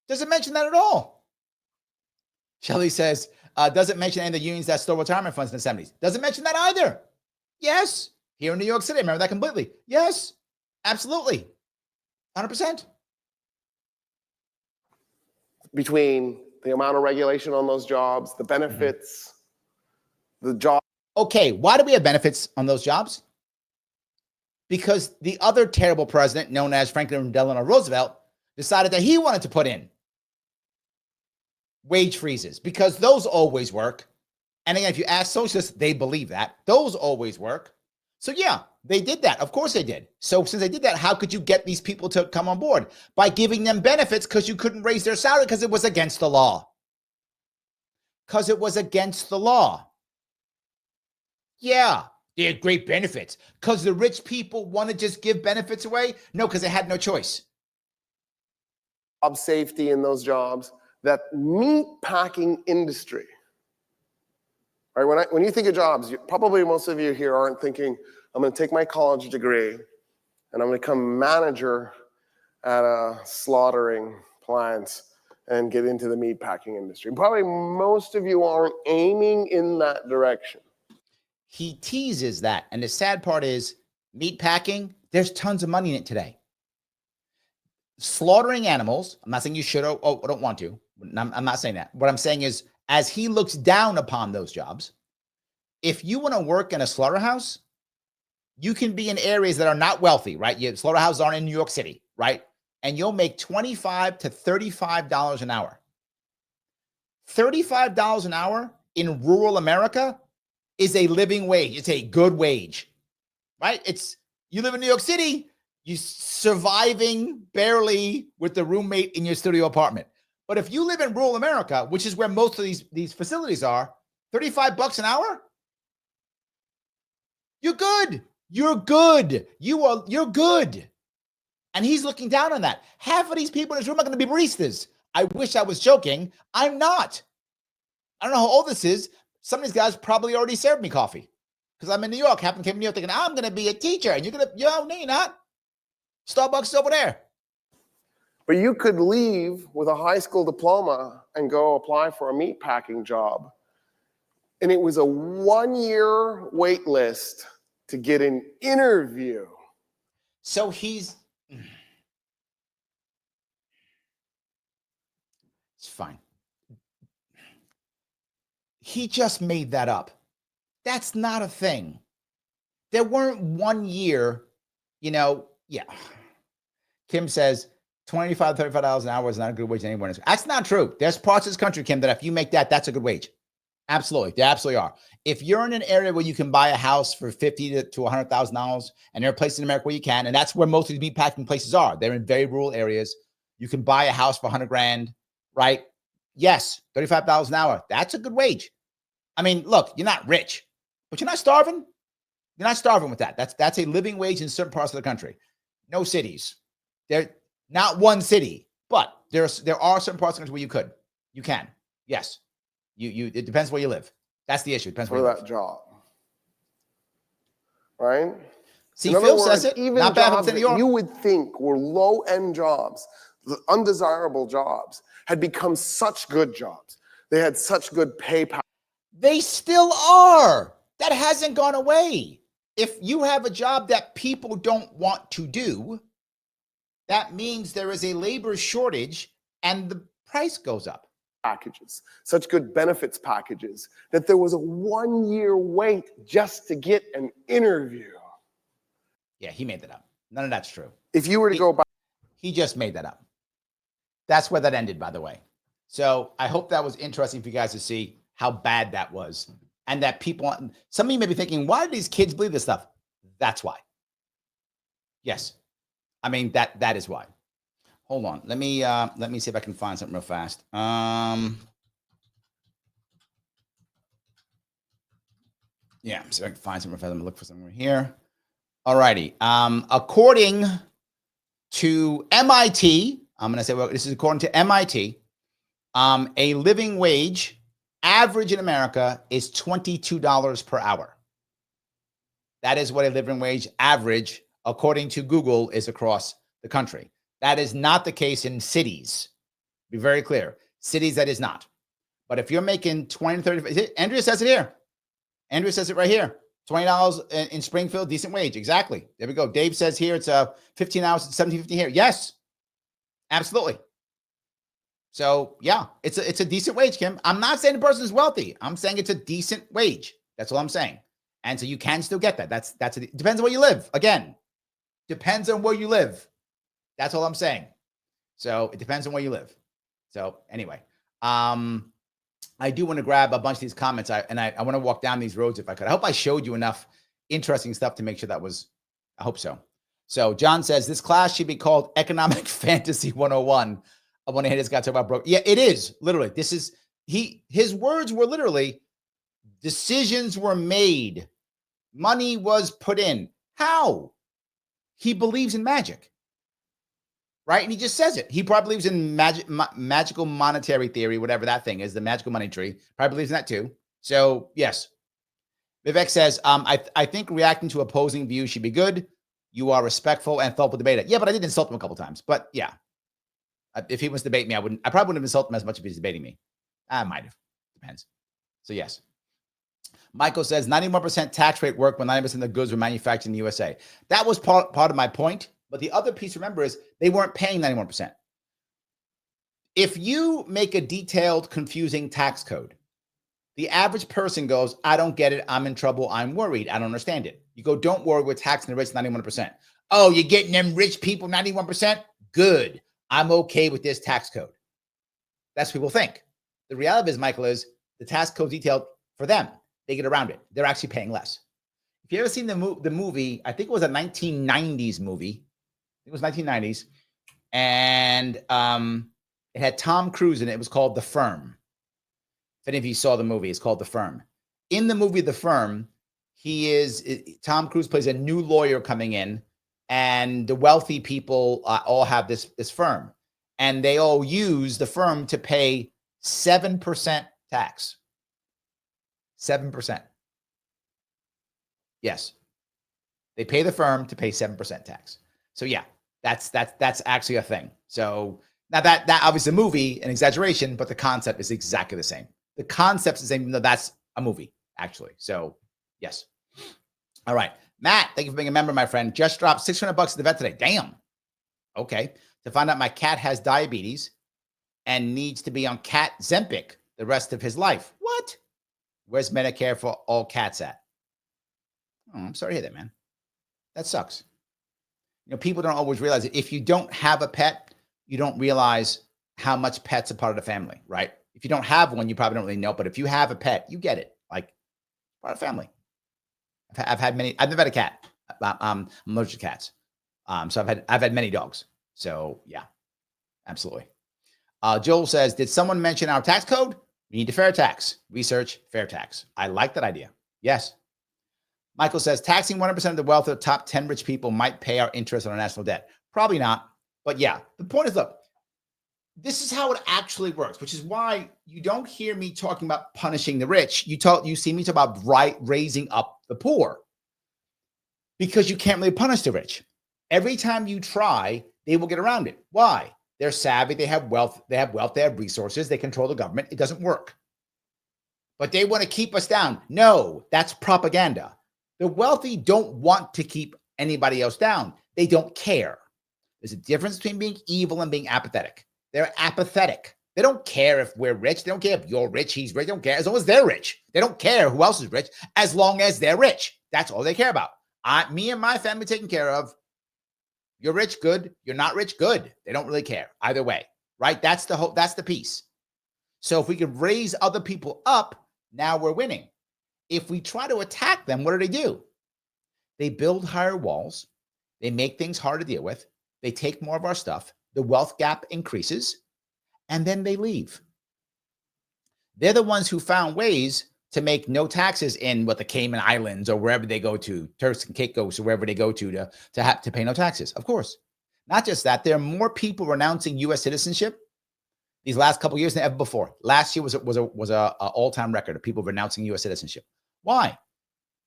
Doesn't mention that at all. Shelley says, doesn't mention any of the unions that stole retirement funds in the 70s. Doesn't mention that either. Yes. Here in New York City, I remember that completely. Yes, absolutely. 100%. Between the amount of regulation on those jobs, the benefits, the job. Okay, why do we have benefits on those jobs? Because the other terrible president, known as Franklin Delano Roosevelt, decided that he wanted to put in wage freezes because those always work. And again, if you ask socialists, they believe that. Those always work. So yeah, they did that. Of course they did. So since they did that, how could you get these people to come on board? By giving them benefits, because you couldn't raise their salary because it was against the law. Because it was against the law. Yeah, they had great benefits. Because the rich people want to just give benefits away? No, because they had no choice. Job safety in those jobs, that meat packing industry. Right? When you think of jobs, probably most of you here aren't thinking, I'm going to take my college degree and I'm going to become manager at a slaughtering plant and get into the meat packing industry. Probably most of you aren't aiming in that direction. He teases that. And the sad part is, meat packing, there's tons of money in it today. Slaughtering animals, I'm not saying you should or don't want to. I'm not saying that. What I'm saying is, as he looks down upon those jobs, if you want to work in a slaughterhouse, you can be in areas that are not wealthy, right? Slaughterhouses aren't in New York City, right? And you'll make $25 to $35 an hour. $35 an hour in rural America is a living wage. It's a good wage, right? You live in New York City, you're surviving barely with the roommate in your studio apartment. But if you live in rural America, which is where most of these facilities are, $35 an hour, you're good. You're good. You're good. And he's looking down on that. Half of these people in this room are going to be baristas. I wish I was joking. I'm not. I don't know how old this is. Some of these guys probably already served me coffee because I'm in New York. Came to New York thinking, I'm going to be a teacher. And you're going to, no, you're not. Starbucks is over there. But you could leave with a high school diploma and go apply for a meat packing job. And it was a 1-year wait list to get an interview. So it's fine. He just made that up. That's not a thing. There weren't 1 year, yeah. Kim says $25, $35 an hour is not a good wage anywhere. That's not true. There's parts of this country, Kim, that if you make that, that's a good wage. Absolutely. They absolutely are. If you're in an area where you can buy a house for $50,000 to $100,000, and there are places in America where you can, and that's where most of these meat packing places are. They're in very rural areas. You can buy a house for $100,000, right? Yes, $35 an hour. That's a good wage. I mean, look, you're not rich, but you're not starving. You're not starving with that. That's a living wage in certain parts of the country. No cities. There, not one city, but there are certain parts of the country where you can. Yes. It depends where you live. That's the issue. It depends where you live. For that job. Right? See, Phil says it. Even not bad jobs that you would think were low-end jobs, undesirable jobs, had become such good jobs. They had such good pay. They still are. That hasn't gone away. If you have a job that people don't want to do, that means there is a labor shortage and the price goes up. Packages, such good benefits packages, that there was a 1-year wait just to get an interview. Yeah, he made that up. None of that's true. If you were to go back. He just made that up. That's where that ended, by the way. So I hope that was interesting for you guys to see how bad that was. And that some of you may be thinking, why do these kids believe this stuff? That's why. Yes. I mean, that is why. Hold on. Let me see if I can find something real fast. Yeah, so I can find something real fast. I'm gonna look for somewhere here. All righty. According to MIT, I'm gonna say, well, this is according to MIT. A living wage average in America is $22 per hour. That is what a living wage average, according to Google, is across the country. That is not the case in cities. Be very clear. Cities, that is not. But if you're making 20 to 30, Andrea says it here. Andrea says it right here. $20 in Springfield, decent wage. Exactly. There we go. Dave says here it's 15 hours, $17.50 here. Yes, absolutely. So yeah, it's a decent wage, Kim. I'm not saying the person is wealthy. I'm saying it's a decent wage. That's all I'm saying. And so you can still get that. It depends on where you live. Again, depends on where you live. That's all I'm saying. So it depends on where you live. So anyway, I do want to grab a bunch of these comments. I want to walk down these roads if I could. I hope I showed you enough interesting stuff to make sure that was, I hope so. So John says this class should be called Economic Fantasy 101. I want to hear this guy talk about broke. Yeah, it is literally. This is his words were literally decisions were made. Money was put in. How? He believes in magic. Right? And he just says it. He probably believes in magical monetary theory, whatever that thing is, the magical money tree. Probably believes in that too. So, yes. Vivek says, I think reacting to opposing views should be good. You are respectful and thoughtful debater. Yeah, but I did insult him a couple times. But yeah, if he was to debate me, I probably wouldn't have insulted him as much if he's debating me. I might have. Depends. So, yes. Michael says 91% tax rate worked when 90% of the goods were manufactured in the USA. That was part of my point. But the other piece, remember, is they weren't paying 91%. If you make a detailed, confusing tax code, the average person goes, I don't get it. I'm in trouble. I'm worried. I don't understand it. You go, don't worry. We're taxing the rich 91%. Oh, you're getting them rich people 91%? Good. I'm okay with this tax code. That's what people think. The reality is, Michael, is the tax code detailed for them. They get around it. They're actually paying less. If you ever seen the movie, I think it was a 1990s movie. It was 1990s, and it had Tom Cruise in it. It was called The Firm. If any of you saw the movie, it's called The Firm. In the movie The Firm, Tom Cruise plays a new lawyer coming in, and the wealthy people all have this firm, and they all use the firm to pay 7% tax. 7%. Yes, they pay the firm to pay 7% tax. So yeah. That's actually a thing. So now that obviously a movie, an exaggeration, but the concept is exactly the same. The concept's the same, even though that's a movie, actually. So yes. All right. Matt, thank you for being a member, my friend. Just dropped $600 at the vet today. Damn. Okay. To find out my cat has diabetes and needs to be on cat Zempic the rest of his life. What? Where's Medicare for all cats at? Oh, I'm sorry to hear that, man. That sucks. People don't always realize it. If you don't have a pet, you don't realize how much pets are part of the family, right? If you don't have one, you probably don't really know. But if you have a pet, you get it. Like part of the family. I've had many. I've never had a cat. I'm allergic to cats. So I've had many dogs. So yeah, absolutely. Joel says, did someone mention our tax code? We need to fair tax. Research fair tax. I like that idea. Yes. Michael says, taxing 100% of the wealth of the top 10 rich people might pay our interest on our national debt. Probably not. But yeah, the point is, look, this is how it actually works, which is why you don't hear me talking about punishing the rich. You see me talk about raising up the poor, because you can't really punish the rich. Every time you try, they will get around it. Why? They're savvy. They have wealth. They have resources. They control the government. It doesn't work. But they want to keep us down. No, that's propaganda. The wealthy don't want to keep anybody else down. They don't care. There's a difference between being evil and being apathetic. They're apathetic. They don't care if we're rich. They don't care if you're rich, he's rich. They don't care as long as they're rich. They don't care who else is rich as long as they're rich. That's all they care about. Me and my family taken care of. You're rich, good. You're not rich, good. They don't really care either way, right? That's the piece. So if we can raise other people up, now we're winning. If we try to attack them, what do? They build higher walls. They make things hard to deal with. They take more of our stuff. The wealth gap increases, and then they leave. They're the ones who found ways to make no taxes in the Cayman Islands or wherever they go to, Turks and Caicos or wherever they go to have to pay no taxes. Of course. Not just that, there are more people renouncing U.S. citizenship these last couple of years than ever before. Last year was a all-time record of people renouncing U.S. citizenship. Why?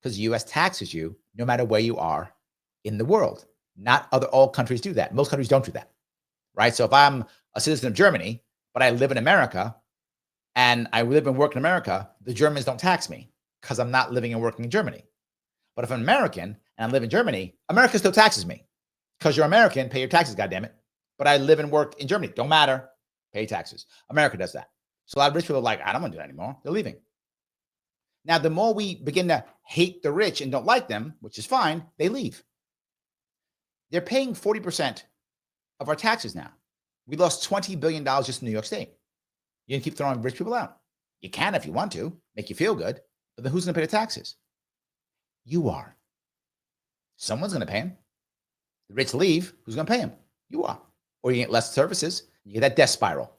Because the U.S. taxes you no matter where you are in the world. Not all countries do that. Most countries don't do that, right? So if I'm a citizen of Germany, but I live in America and I live and work in America, the Germans don't tax me because I'm not living and working in Germany. But if I'm American and I live in Germany, America still taxes me because you're American, pay your taxes, goddammit. But I live and work in Germany. Don't matter, pay taxes. America does that. So a lot of rich people are like, I don't want to do that anymore. They're leaving. Now, the more we begin to hate the rich and don't like them, which is fine, they leave. They're paying 40% of our taxes now. We lost $20 billion just in New York State. You can keep throwing rich people out. You can if you want to, make you feel good, but then who's going to pay the taxes? You are. Someone's going to pay him. The rich leave. Who's going to pay him? You are. Or you get less services. You get that death spiral.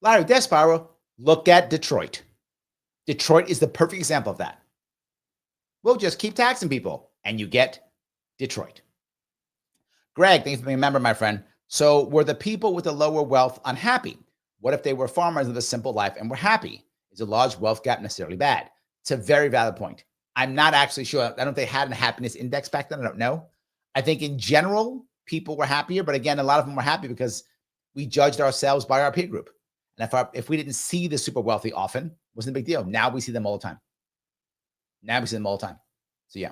Larry, death spiral. Look at Detroit. Detroit is the perfect example of that. We'll just keep taxing people, and you get Detroit. Greg, thanks for being a member, my friend. So were the people with the lower wealth unhappy? What if they were farmers with a simple life and were happy? Is a large wealth gap necessarily bad? It's a very valid point. I'm not actually sure. I don't think they had a happiness index back then. I don't know. I think in general, people were happier. But again, a lot of them were happy because we judged ourselves by our peer group. And if we didn't see the super wealthy often, it wasn't a big deal. Now we see them all the time. So yeah.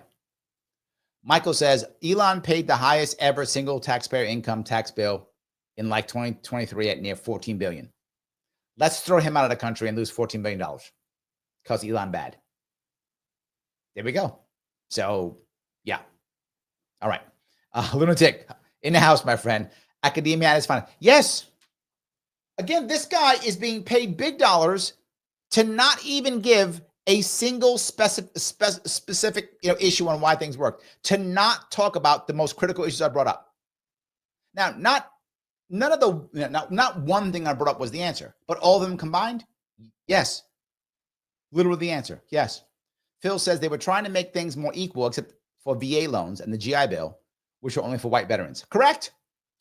Michael says, Elon paid the highest ever single taxpayer income tax bill in like 2023 at near $14 billion. Let's throw him out of the country and lose $14 billion because Elon bad. There we go. So, yeah. All right. Lunatic in the house, my friend. Academia is fine. Yes. Again, this guy is being paid big dollars to not even give a single specific issue on why things work, to not talk about the most critical issues I brought up. Now, not one thing I brought up was the answer, but all of them combined, yes. Literally the answer, yes. Phil says they were trying to make things more equal, except for VA loans and the GI Bill, which were only for white veterans. Correct?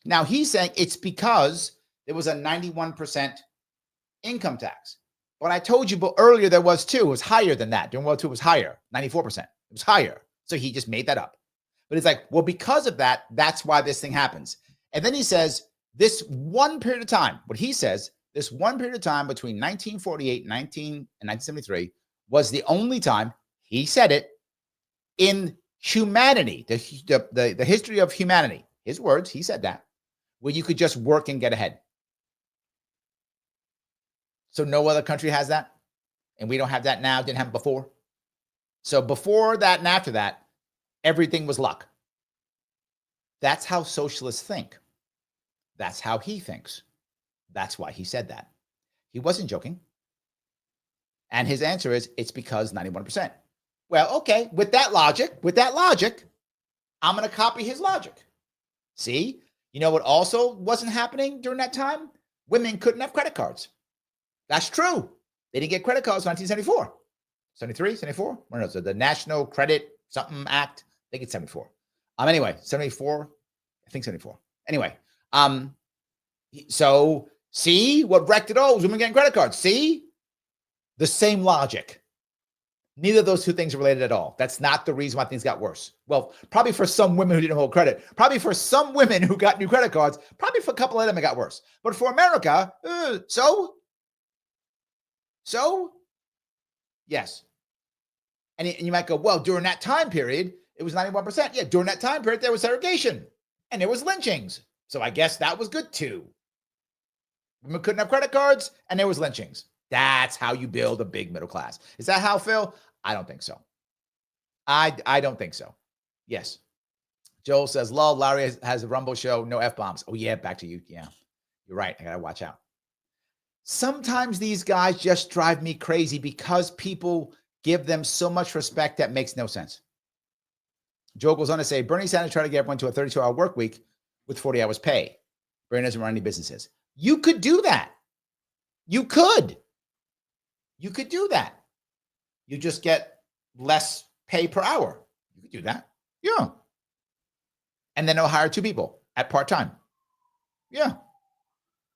Now, he's saying it's because there was a 91% income tax. But I told you earlier there was too. It was higher than that. During World War II, it was higher, 94%. It was higher. So he just made that up. But it's like, well, because of that, that's why this thing happens. And then he says, this one period of time, what he says, this one period of time between 1948 and 1973 was the only time, he said it, in humanity, the history of humanity, his words, he said that, where you could just work and get ahead. So no other country has that. And we don't have that now, didn't have it before. So before that and after that, everything was luck. That's how socialists think. That's how he thinks. That's why he said that. He wasn't joking. And his answer is, it's because 91%. Well, okay, with that logic, I'm going to copy his logic. See, you know what also wasn't happening during that time? Women couldn't have credit cards. That's true. They didn't get credit cards in 1974. 73, 74? No, so the National Credit Something Act, I think it's 74. Anyway, 74, I think 74. Anyway, so see what wrecked it all was women getting credit cards. See? The same logic. Neither of those two things are related at all. That's not the reason why things got worse. Well, probably for some women who didn't hold credit, probably for some women who got new credit cards, probably for a couple of them it got worse. But for America, So, yes. And you might go, well, during that time period, it was 91%. Yeah, during that time period, there was segregation and there was lynchings. So I guess that was good too. Women couldn't have credit cards and there was lynchings. That's how you build a big middle class. Is that how, Phil? I don't think so. I don't think so. Yes. Joel says, lol, Larry has a Rumble show, no F-bombs. Oh, yeah, back to you. Yeah, you're right. I got to watch out. Sometimes these guys just drive me crazy because people give them so much respect that makes no sense. Joe goes on to say, Bernie Sanders tried to get everyone to a 32-hour work week with 40 hours pay. Bernie doesn't run any businesses. You could do that. You could do that. You just get less pay per hour. You could do that. Yeah. And then they'll hire 2 people at part-time. Yeah.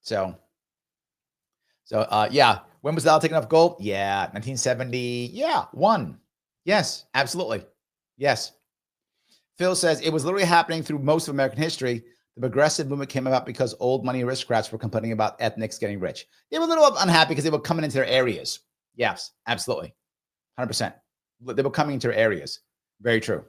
So yeah. When was the dollar taking off gold? Yeah. 1970. Yeah. 1. Yes, absolutely. Yes. Phil says it was literally happening through most of American history. The progressive movement came about because old money aristocrats were complaining about ethnics getting rich. They were a little unhappy because they were coming into their areas. Yes, absolutely. 100%. They were coming into their areas. Very true.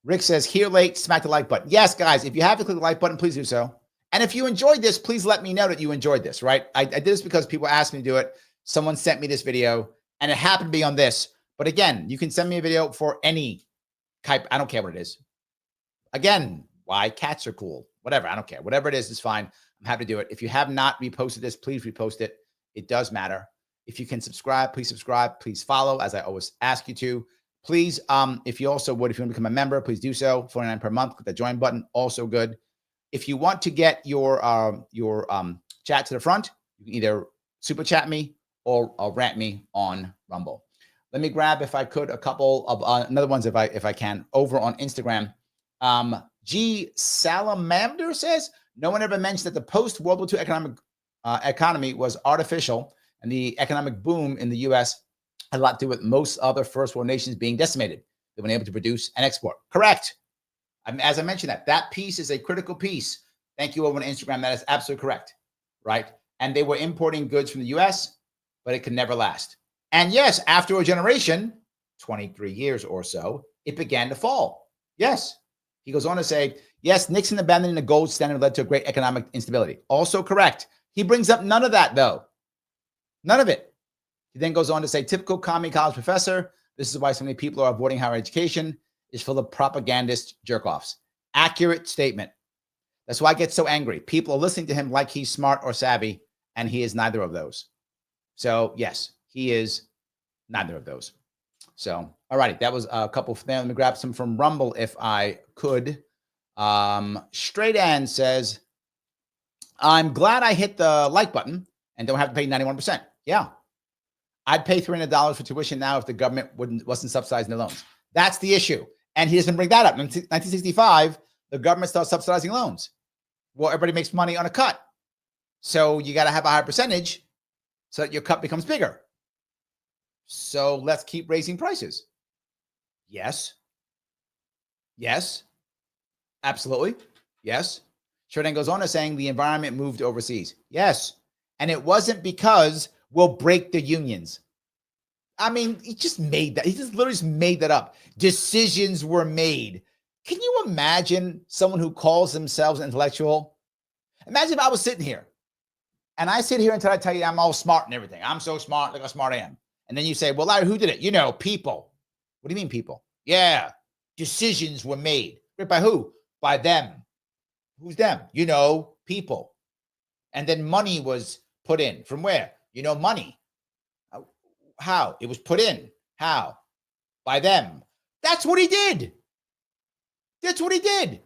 Rick says, here late, smack the like button. Yes, guys, if you have to click the like button, please do so. And if you enjoyed this, please let me know that you enjoyed this, right? I did this because people asked me to do it. Someone sent me this video, and it happened to be on this. But again, you can send me a video for any type. I don't care what it is. Again, why cats are cool. Whatever, I don't care. Whatever it is fine. I'm happy to do it. If you have not reposted this, please repost it. It does matter. If you can subscribe, please follow, as I always ask you to. Please, if you also would, if you want to become a member, please do so. $49 per month. Click the join button. Also good. If you want to get your chat to the front, you can either super chat me or rant me on Rumble. Let me grab, if I could, a couple of another ones if I can over on Instagram. G Salamander says, no one ever mentioned that the post-World War II economy was artificial, and the economic boom in the U.S. had a lot to do with most other first world nations being decimated. They weren't able to produce and export. Correct. As I mentioned, that piece is a critical piece. Thank you over on Instagram. That is absolutely correct, right? And they were importing goods from the U.S., but it could never last. And yes, after a generation, 23 years or so, it began to fall. Yes. He goes on to say, yes, Nixon abandoning the gold standard led to a great economic instability. Also correct. He brings up none of that, though. None of it. He then goes on to say, typical commie college professor. This is why so many people are avoiding higher education. Is full of propagandist jerk-offs. Accurate statement. That's why I get so angry. People are listening to him like he's smart or savvy, and he is neither of those. So, yes, he is neither of those. So, all righty. That was a couple of them. Let me grab some from Rumble if I could. Straight Ann says, I'm glad I hit the like button and don't have to pay 91%. Yeah. I'd pay $300 for tuition now if the government wasn't subsidizing the loans. That's the issue. And he doesn't bring that up. In 1965, the government started subsidizing loans. Well, everybody makes money on a cut. So you got to have a higher percentage so that your cut becomes bigger. So let's keep raising prices. Yes. Yes. Absolutely. Yes. Shorten goes on to saying the environment moved overseas. Yes. And it wasn't because we'll break the unions. I mean, he just made that. He just literally just made that up. Decisions were made. Can you imagine someone who calls themselves intellectual? Imagine if I was sitting here and I sit here until I tell you I'm all smart and everything. I'm so smart, look how smart I am. And then you say, well, Larry, who did it? You know, people. What do you mean people? Yeah. Decisions were made. By who? By them. Who's them? You know, people. And then money was put in. From where? You know, money. How? It was put in. How? By them. That's what he did. That's what he did.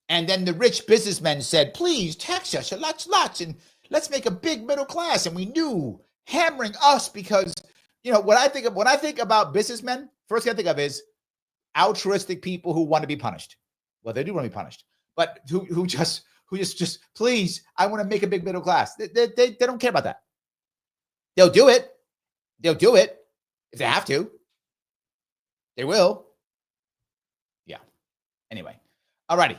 And then the rich businessmen said, please tax us lots, and let's make a big middle class. And we knew hammering us because, you know, when I think about businessmen, first thing I think of is altruistic people who want to be punished. Well, they do want to be punished, but who just please, I want to make a big middle class. They don't care about that. They'll do it. They'll do it if they have to. They will. Yeah. Anyway. All righty.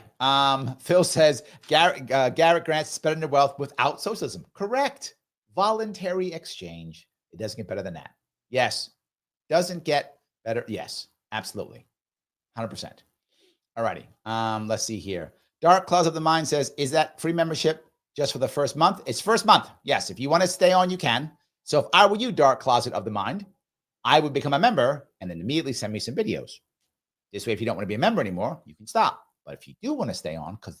Phil says Garrett grants spreading their wealth without socialism. Correct. Voluntary exchange. It doesn't get better than that. Yes. Doesn't get better. Yes. Absolutely. 100%. All righty. Let's see here. Dark Clouds of the Mind says, is that free membership just for the first month? It's first month. Yes. If you want to stay on, you can. So if I were you, Dark Closet of the Mind, I would become a member and then immediately send me some videos. This way, if you don't want to be a member anymore, you can stop. But if you do want to stay on because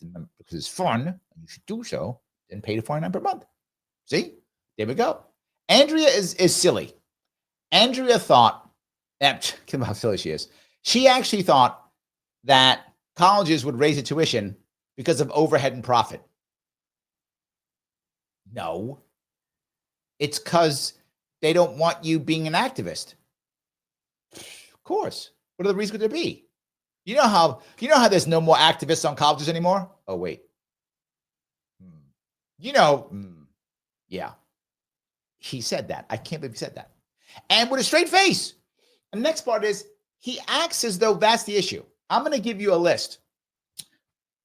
it's fun, and you should do so, then pay the $49 per month. See? There we go. Andrea is silly. Andrea thought, look how silly she is. She actually thought that colleges would raise the tuition because of overhead and profit. No. It's because they don't want you being an activist. Of course. What are the reasons could there be? You know how there's no more activists on colleges anymore? Oh, wait. Yeah. He said that. I can't believe he said that. And with a straight face. And the next part is he acts as though that's the issue. I'm going to give you a list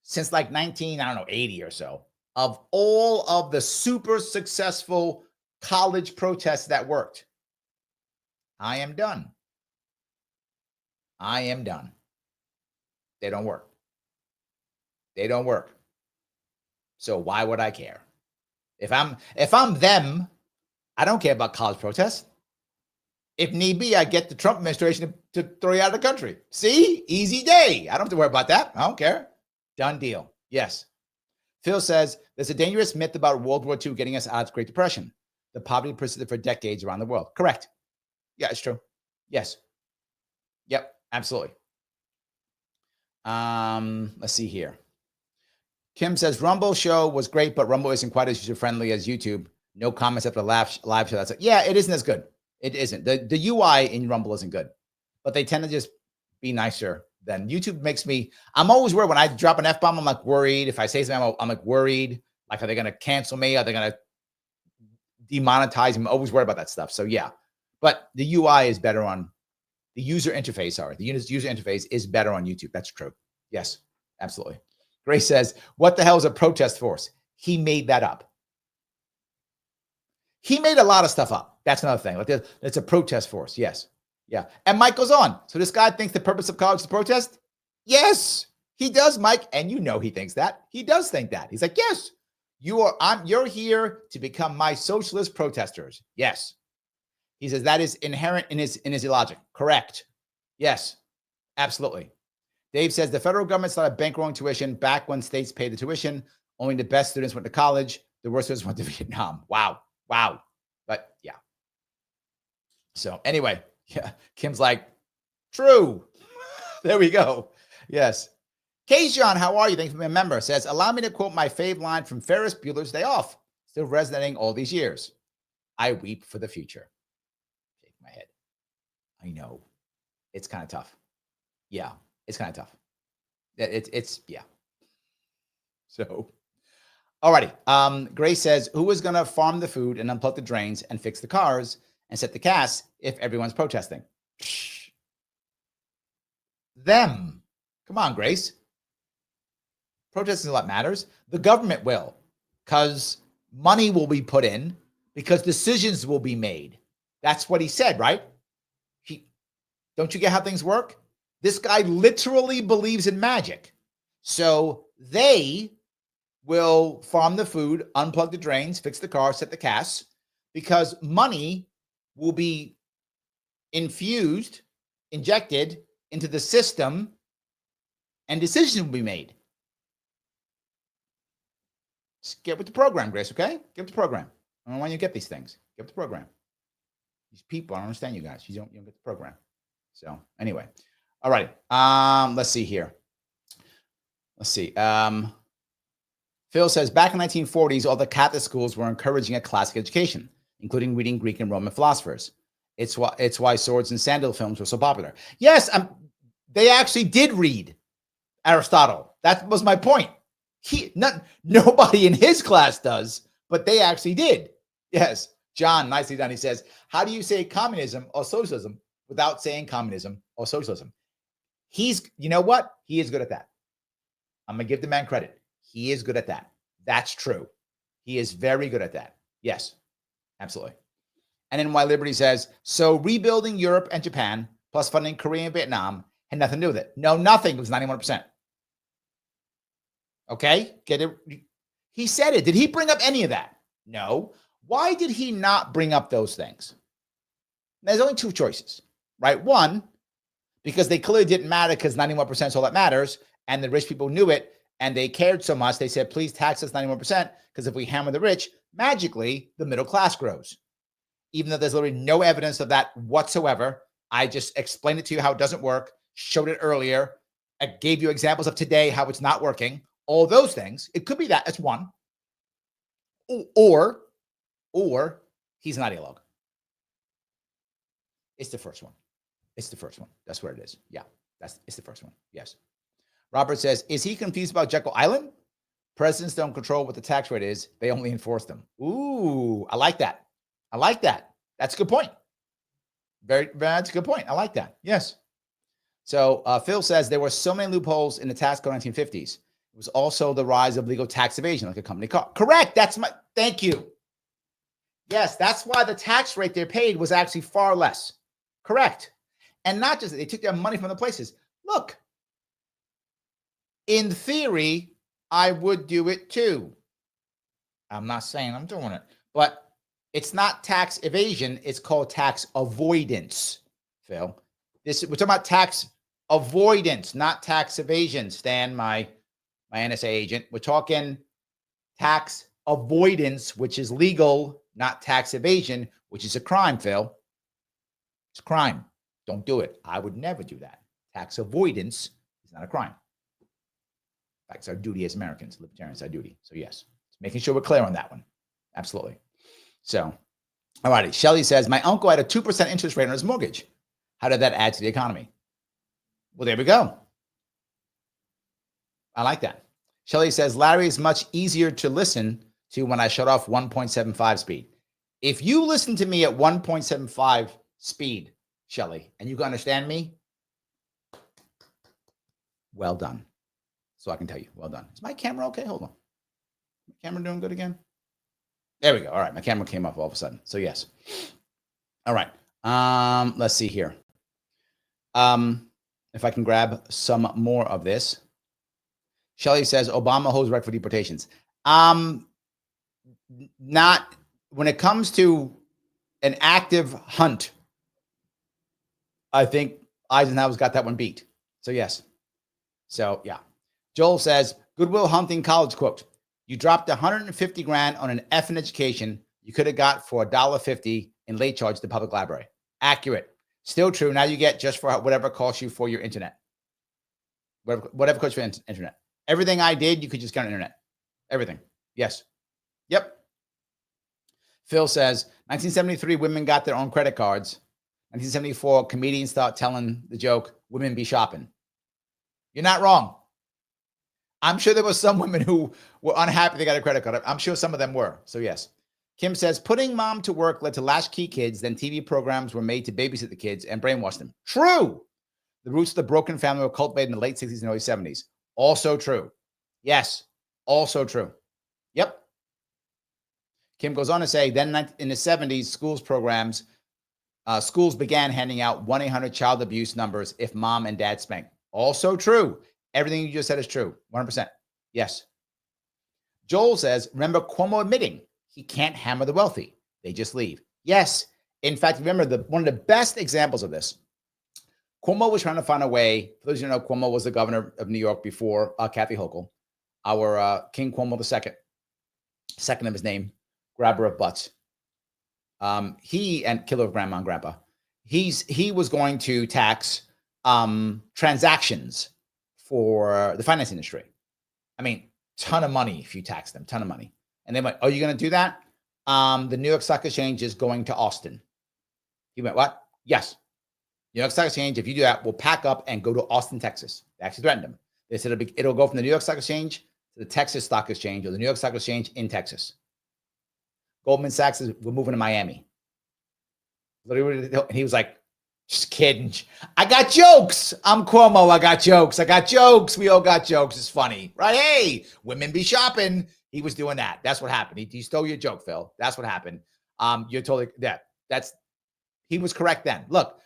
since like 80 or so of all of the super successful college protests that worked. I am done. They don't work. So why would I care? If I'm them, I don't care about college protests. If need be, I get the Trump administration to throw you out of the country. See? Easy day. I don't have to worry about that. I don't care. Done deal. Yes. Phil says, there's a dangerous myth about World War II getting us out of the Great Depression. The poverty persisted for decades around the world. Correct. Yeah, it's true. Yes. Yep. Absolutely. Let's see here. Kim says Rumble show was great, but Rumble isn't quite as user friendly as YouTube. No comments after the live show. That's it. Yeah, it isn't as good. It isn't. The UI in Rumble isn't good, but they tend to just be nicer than YouTube. Makes me. I'm always worried when I drop an F-bomb. I'm like worried. If I say something, I'm like worried. Like, are they going to cancel me? Are they going to demonetize me? I'm always worried about that stuff. So yeah, but the UI is better on the user interface. Sorry, the user interface is better on YouTube. That's true. Yes, absolutely. Grace says, what the hell is a protest force? He made that up. He made a lot of stuff up. That's another thing. Like, it's a protest force. Yes. Yeah. And Mike goes on. So this guy thinks the purpose of college is to protest? Yes, he does, Mike. And you know he thinks that. He does think that. He's like, yes, you're here to become my socialist protesters. Yes. He says that is inherent in his logic. Correct. Yes, absolutely. Dave says the federal government started bankrolling tuition back when states paid the tuition. Only the best students went to college. The worst students went to Vietnam. Wow. But yeah. So anyway, yeah. Kim's like, true. There we go. Yes. Kayjon, how are you? Thanks for being a member. Says, allow me to quote my fave line from Ferris Bueller's Day Off. Still resonating all these years. I weep for the future. Shake my head. I know. It's kind of tough. Yeah. It's kind of tough. It's yeah. So, alrighty. Grace says, who is going to farm the food and unplug the drains and fix the cars and set the gas if everyone's protesting? Them. Come on, Grace. Protesting is what matters. The government will, because money will be put in, because decisions will be made. That's what he said, right? Don't you get how things work? This guy literally believes in magic. So they will farm the food, unplug the drains, fix the car, set the gas, because money will be injected into the system, and decisions will be made. Just get with the program, Grace, okay? Get with the program. I don't know when you get these things. Get with the program. These people, I don't understand you guys. You don't get the program. So anyway. All right. Let's see here. Let's see. Phil says, back in the 1940s, all the Catholic schools were encouraging a classic education, including reading Greek and Roman philosophers. It's why swords and sandal films were so popular. Yes, they actually did read Aristotle. That was my point. Nobody in his class does, but they actually did. Yes. John, nicely done. He says, how do you say communism or socialism without saying communism or socialism? You know what? He is good at that. I'm going to give the man credit. He is good at that. That's true. He is very good at that. Yes, absolutely. And then Why Liberty says, so rebuilding Europe and Japan plus funding Korea and Vietnam had nothing to do with it. No, nothing. It was 91%. Okay, get it? He said it. Did he bring up any of that? No. Why did he not bring up those things? There's only two choices, right? One, because they clearly didn't matter because 91% is all that matters, and the rich people knew it, and they cared so much, they said, please tax us 91%, because if we hammer the rich, magically, the middle class grows. Even though there's literally no evidence of that whatsoever. I just explained it to you how it doesn't work, showed it earlier. I gave you examples of today how it's not working. All those things. It could be that. That's one. Or he's an ideologue. It's the first one. It's the first one. That's what it is. Yeah, it's the first one. Yes. Robert says, is he confused about Jekyll Island? Presidents don't control what the tax rate is. They only enforce them. Ooh, I like that. I like that. That's a good point. That's a good point. I like that. Yes. So Phil says there were so many loopholes in the tax code in the 1950s. It was also the rise of legal tax evasion, like a company car. Correct. Thank you. Yes, that's why the tax rate they paid was actually far less. Correct. And not just that, they took their money from the places. Look, in theory, I would do it too. I'm not saying I'm doing it, but it's not tax evasion. It's called tax avoidance, Phil. We're talking about tax avoidance, not tax evasion. Stan, my NSA agent. We're talking tax avoidance, which is legal, not tax evasion, which is a crime, Phil. It's a crime. Don't do it. I would never do that. Tax avoidance is not a crime. In fact, it's our duty as Americans, libertarians, our duty. So yes, making sure we're clear on that one. Absolutely. So, all righty. Shelley says, my uncle had a 2% interest rate on his mortgage. How did that add to the economy? Well, there we go. I like that. Shelley says, Larry is much easier to listen to when I shut off 1.75 speed. If you listen to me at 1.75 speed, Shelley, and you can understand me, well done. So I can tell you, well done. Is my camera okay? Hold on. My camera doing good again? There we go. All right. My camera came up all of a sudden. So yes. All right. Let's see here. If I can grab some more of this. Shelley says, Obama holds record for deportations. Not when it comes to an active hunt. I think Eisenhower's got that one beat. So yes. So yeah. Joel says, Goodwill Hunting college quote. You dropped 150 grand on an effing education you could have got for $1.50 in late charge to the public library. Accurate. Still true. Now you get just for whatever it costs you for your internet. Whatever costs for internet. Everything I did, you could just get on internet. Everything. Yes. Yep. Phil says, 1973, women got their own credit cards. 1974, comedians start telling the joke, women be shopping. You're not wrong. I'm sure there were some women who were unhappy they got a credit card. I'm sure some of them were. So yes. Kim says, putting mom to work led to latchkey kids. Then TV programs were made to babysit the kids and brainwash them. True. The roots of the broken family were cultivated in the late 60s and early 70s. Also true. Yes. Also true. Yep. Kim goes on to say, then in the 70s, schools began handing out 1-800 child abuse numbers if mom and dad spank. Also true. Everything you just said is true. 100%. Yes. Joel says, remember Cuomo admitting he can't hammer the wealthy. They just leave. Yes. In fact, remember one of the best examples of this. Cuomo was trying to find a way. For those of you who know, Cuomo was the governor of New York before Kathy Hochul, our King Cuomo II, second of his name, grabber of butts. He and killer of grandma and grandpa. He was going to tax transactions for the finance industry. I mean, ton of money if you tax them, ton of money. And they went, oh, you're going to do that? The New York Stock Exchange is going to Austin. He went, what? Yes. New York Stock Exchange, if you do that, we'll pack up and go to Austin, Texas. They actually threatened him. They said it'll go from the New York Stock Exchange to the Texas Stock Exchange or the New York Stock Exchange in Texas. Goldman Sachs we're moving to Miami. Literally, he was like, just kidding. I got jokes. I'm Cuomo. I got jokes. I got jokes. We all got jokes. It's funny, right? Hey, women be shopping. He was doing that. That's what happened. He stole your joke, Phil. That's what happened. You're totally he was correct then. Look,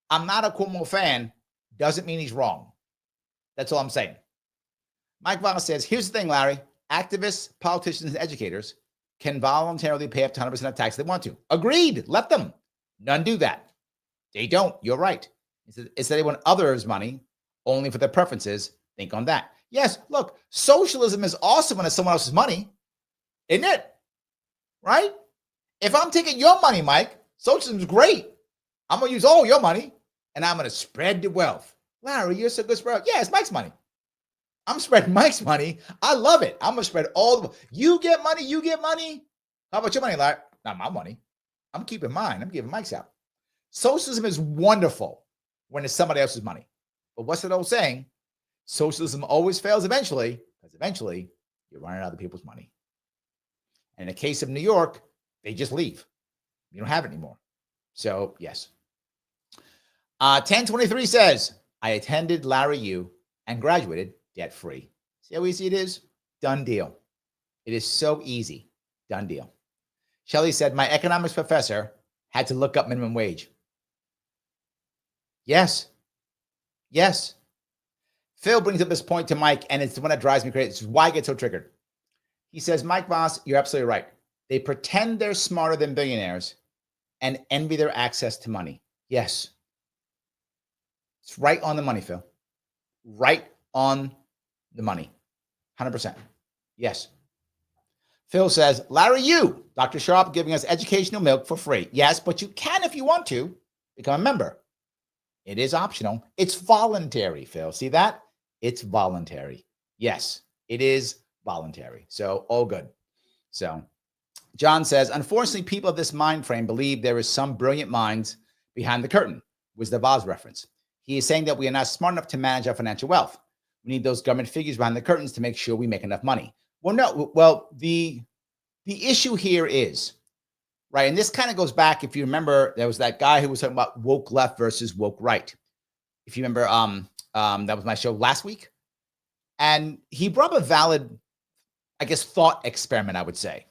I'm not a Cuomo fan. Doesn't mean he's wrong. That's all I'm saying. Mike Val says, here's the thing, Larry. Activists, politicians, and educators can voluntarily pay up to 100% of tax if they want to. Agreed. Let them. None do that. They don't. You're right. It's that they want others' money only for their preferences. Think on that. Yes, look, socialism is awesome when it's someone else's money, isn't it? Right? If I'm taking your money, Mike, socialism is great. I'm going to use all your money, and I'm going to spread the wealth. Larry, you're so good spread. Yeah, it's Mike's money. I'm spreading Mike's money. I love it. I'm going to spread all the you get money, you get money. How about your money, Larry? Not my money. I'm keeping mine. I'm giving Mike's out. Socialism is wonderful when it's somebody else's money. But what's that old saying? Socialism always fails eventually, because eventually you're running out of people's money. And in the case of New York, they just leave. You don't have it anymore. So, yes. 1023 says, I attended Larry U and graduated debt-free. See how easy it is? Done deal. It is so easy. Done deal. Shelley said, my economics professor had to look up minimum wage. Yes. Yes. Phil brings up this point to Mike, and it's the one that drives me crazy. This is why I get so triggered. He says, Mike Voss, you're absolutely right. They pretend they're smarter than billionaires and envy their access to money. Yes. It's right on the money, Phil. Right on the money. 100%. Yes. Phil says, Larry, you, Dr. Sharpe, giving us educational milk for free. Yes, but you can, if you want to, become a member. It is optional. It's voluntary, Phil. See that? It's voluntary. Yes, it is voluntary. So all good. So John says, unfortunately, people of this mind frame believe there is some brilliant minds behind the curtain, was the Voz reference. He is saying that we are not smart enough to manage our financial wealth. We need those government figures behind the curtains to make sure we make enough money. Well, no. Well, the issue here is, right, and this kind of goes back, if you remember, there was that guy who was talking about woke left versus woke right. If you remember, that was my show last week. And he brought up a valid, I guess, thought experiment, I would say.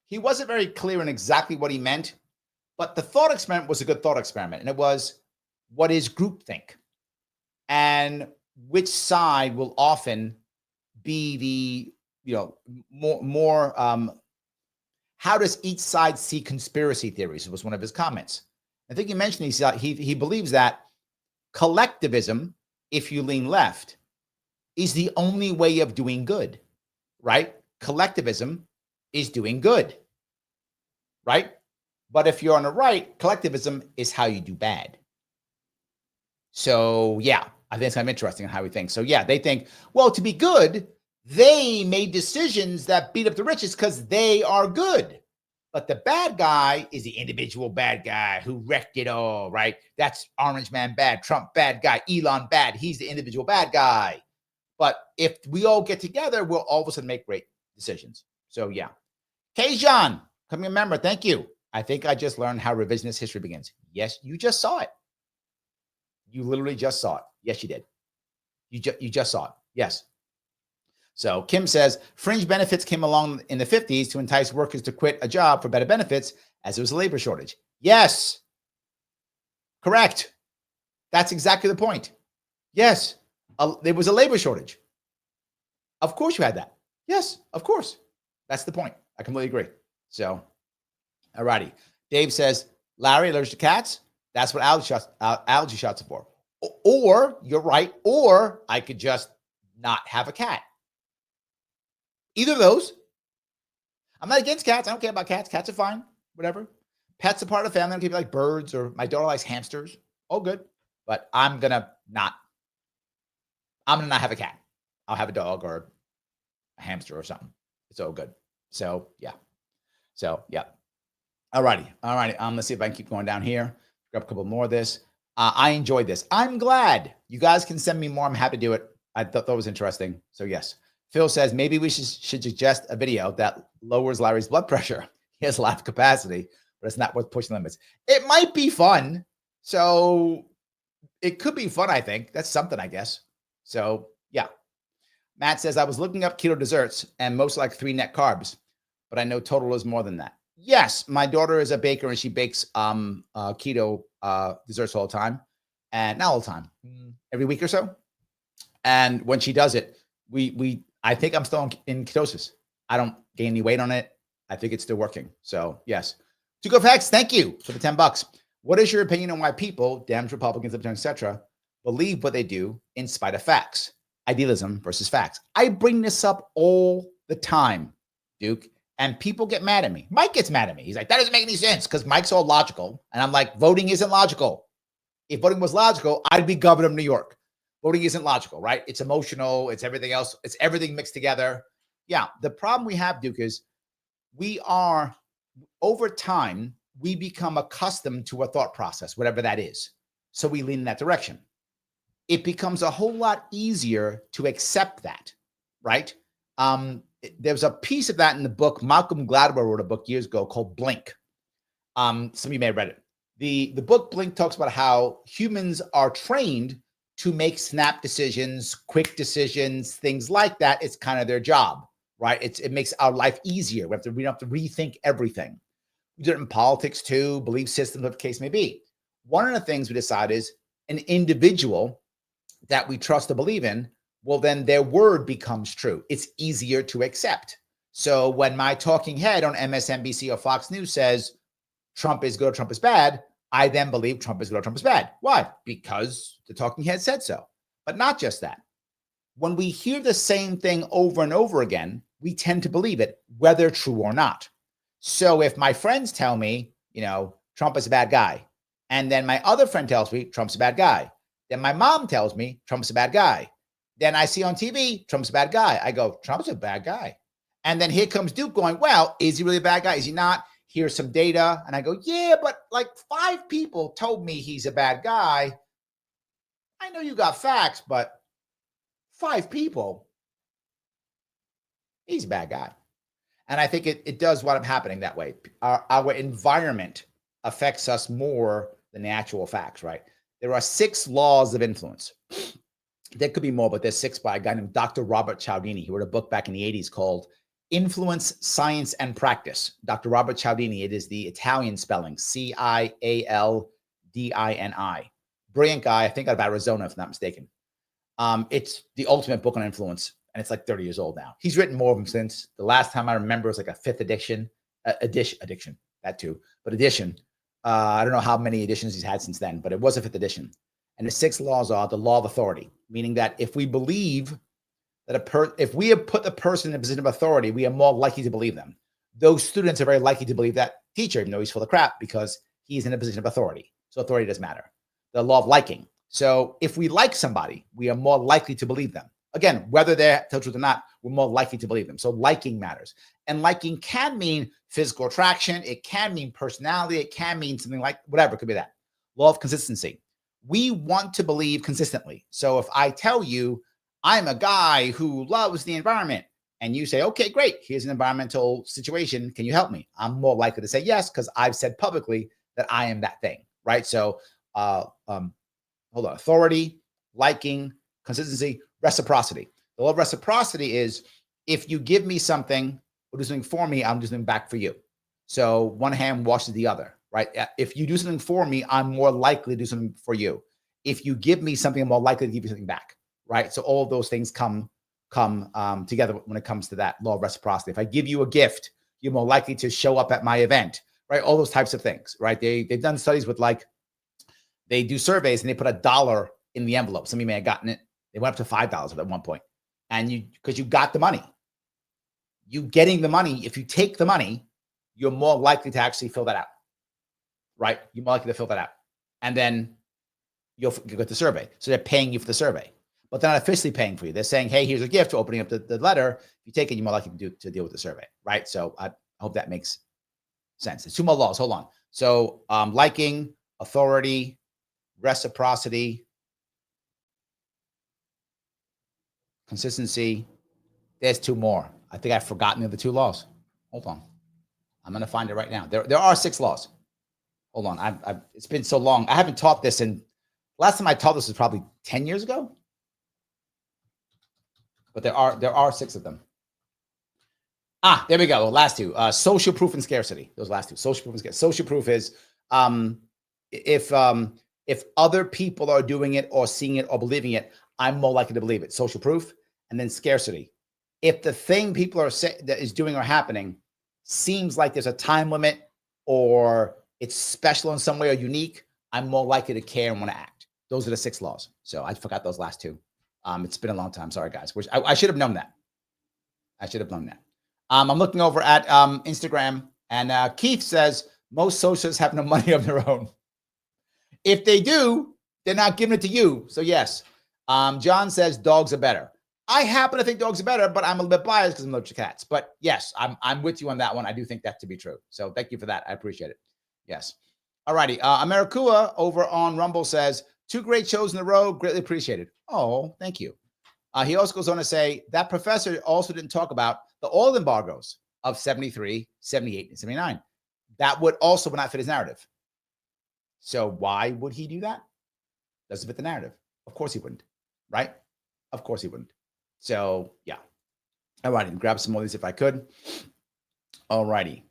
He wasn't very clear in exactly what he meant, but the thought experiment was a good thought experiment. And it was, what is groupthink? And which side will often be the, more how does each side see conspiracy theories? It was one of his comments. I think he mentioned he believes that collectivism, if you lean left, is the only way of doing good, right? Collectivism is doing good, right? But if you're on the right, collectivism is how you do bad. So yeah, I think it's kind of interesting how we think. So yeah, they think, well, to be good, they made decisions that beat up the richest because they are good. But the bad guy is the individual bad guy who wrecked it all, right? That's Orange Man bad, Trump bad guy, Elon bad. He's the individual bad guy. But if we all get together, we'll all of a sudden make great decisions. So yeah. Hey, John, coming a member. Thank you. I think I just learned how revisionist history begins. Yes, you just saw it. You literally just saw it. Yes, you did. You just saw it. Yes. So Kim says, fringe benefits came along in the 50s to entice workers to quit a job for better benefits as there was a labor shortage. Yes. Correct. That's exactly the point. Yes. There was a labor shortage. Of course you had that. Yes, of course. That's the point. I completely agree. So, all righty. Dave says, Larry, allergic to cats? That's what allergy shots are for. Or, you're right, or I could just not have a cat. Either of those. I'm not against cats. I don't care about cats. Cats are fine. Whatever. Pets are part of the family. I don't care if you like birds, or my daughter likes hamsters. All good. But I'm going to not have a cat. I'll have a dog or a hamster or something. It's all good. So, yeah. All righty. Let's see if I can keep going down here. Grab a couple more of this. I enjoyed this. I'm glad. You guys can send me more. I'm happy to do it. I thought that was interesting. So, yes. Phil says, maybe we should suggest a video that lowers Larry's blood pressure. He has a lot of capacity, but it's not worth pushing limits. It might be fun. So it could be fun, I think. That's something, I guess. So, yeah. Matt says, I was looking up keto desserts and most like 3 net carbs, but I know total is more than that. Yes, my daughter is a baker and she bakes keto desserts all the time. And not all the time, every week or so. And when she does it, I think I'm still in ketosis. I don't gain any weight on it. I think it's still working. So yes. To go facts, thank you for the $10. What is your opinion on why people, Dems, Republicans, etc., believe what they do in spite of facts? Idealism versus facts. I bring this up all the time, Duke, and people get mad at me. Mike gets mad at me. He's like, that doesn't make any sense because Mike's all logical. And I'm like, voting isn't logical. If voting was logical, I'd be governor of New York. Voting isn't logical, right? It's emotional. It's everything else. It's everything mixed together. Yeah. The problem we have, Duke, is over time, we become accustomed to a thought process, whatever that is. So we lean in that direction. It becomes a whole lot easier to accept that, right? There's a piece of that in the book. Malcolm Gladwell wrote a book years ago called Blink. Some of you may have read it. The book Blink talks about how humans are trained to make snap decisions, quick decisions, things like that. It's kind of their job, right? It makes our life easier. We don't have to rethink everything. We do it in politics too, belief systems, what the case may be. One of the things we decide is an individual that we trust to believe in, well, then their word becomes true. It's easier to accept. So when my talking head on MSNBC or Fox News says Trump is good or Trump is bad, I then believe Trump is good or Trump is bad. Why? Because the talking head said so. But not just that. When we hear the same thing over and over again, we tend to believe it, whether true or not. So if my friends tell me, Trump is a bad guy, and then my other friend tells me Trump's a bad guy, Then my mom tells me Trump's a bad guy. Then I see on TV, Trump's a bad guy. I go, Trump's a bad guy. And then here comes Duke going, well, is he really a bad guy? Is he not? Here's some data. And I go, yeah, but like 5 people told me he's a bad guy. I know you got facts, but 5 people, he's a bad guy. And I think it does wind up happening that way. Our environment affects us more than the actual facts, right? There are 6 laws of influence. There could be more, but there's 6 by a guy named Dr. Robert Cialdini. He wrote a book back in the 80s called Influence, Science, and Practice. Dr. Robert Cialdini, it is the Italian spelling, Cialdini. Brilliant guy, I think out of Arizona, if I'm not mistaken. It's the ultimate book on influence, and it's like 30 years old now. He's written more of them since. The last time I remember was like a 5th edition, that too, but edition. I don't know how many editions he's had since then, but it was a 5th edition. And the 6 laws are the law of authority, meaning that if we believe that if we have put the person in a position of authority, we are more likely to believe them. Those students are very likely to believe that teacher, even though he's full of crap, because he's in a position of authority. So authority does matter. The law of liking. So if we like somebody, we are more likely to believe them. Again, whether they're tell the truth or not, we're more likely to believe them. So liking matters. And liking can mean physical attraction. It can mean personality. It can mean something like whatever. It could be that. Law of consistency. We want to believe consistently. So if I tell you, I'm a guy who loves the environment, and you say, okay, great, here's an environmental situation. Can you help me? I'm more likely to say yes, because I've said publicly that I am that thing, right? So hold on, authority, liking, consistency, reciprocity. The law of reciprocity is if you give me something or do something for me, I'm doing something back for you. So one hand washes the other, right? If you do something for me, I'm more likely to do something for you. If you give me something, I'm more likely to give you something back, right? So all of those things come together when it comes to that law of reciprocity. If I give you a gift, you're more likely to show up at my event, right? All those types of things, right? They've done studies with they do surveys and they put $1 in the envelope. Some of you may have gotten it. They went up to $5 at one point. And because you got the money, you getting the money, if you take the money, you're more likely to actually fill that out, right? You're more likely to fill that out. And then you'll get the survey. So they're paying you for the survey, but they're not officially paying for you. They're saying, hey, here's a gift for opening up the letter. If you take it, you're more likely to deal with the survey, right? So I hope that makes sense. There's 2 more laws. Hold on. So liking, authority, reciprocity, consistency. There's 2 more. I think I've forgotten the other 2 laws. Hold on. I'm going to find it right now. There are 6 laws. Hold on. It's been so long. I haven't taught this last time I taught this was probably 10 years ago. But there are 6 of them. There we go. The last 2. Social proof and scarcity. Those last 2. Social proof and scarcity. Social proof is if other people are doing it or seeing it or believing it, I'm more likely to believe it. Social proof. And then scarcity. If the thing people are saying that is doing or happening seems like there's a time limit or it's special in some way or unique, I'm more likely to care and want to act. Those are the 6 laws. So I forgot those last 2. It's been a long time. Sorry, guys. I should have known that. I'm looking over at Instagram, and Keith says most socialists have no money of their own. If they do, they're not giving it to you. So yes. John says dogs are better. I happen to think dogs are better, but I'm a little bit biased because I'm allergic to cats. But yes, I'm with you on that one. I do think that to be true. So thank you for that. I appreciate it. Yes. All righty. Americua over on Rumble says 2 great shows in a row. Greatly appreciated. Oh, thank you. He also goes on to say that professor also didn't talk about the oil embargoes of 73, 78, and 79. That would not fit his narrative. So why would he do that? Doesn't fit the narrative. Of course he wouldn't, right? Of course he wouldn't. So yeah. All righty. Grab some more of these if I could. All righty.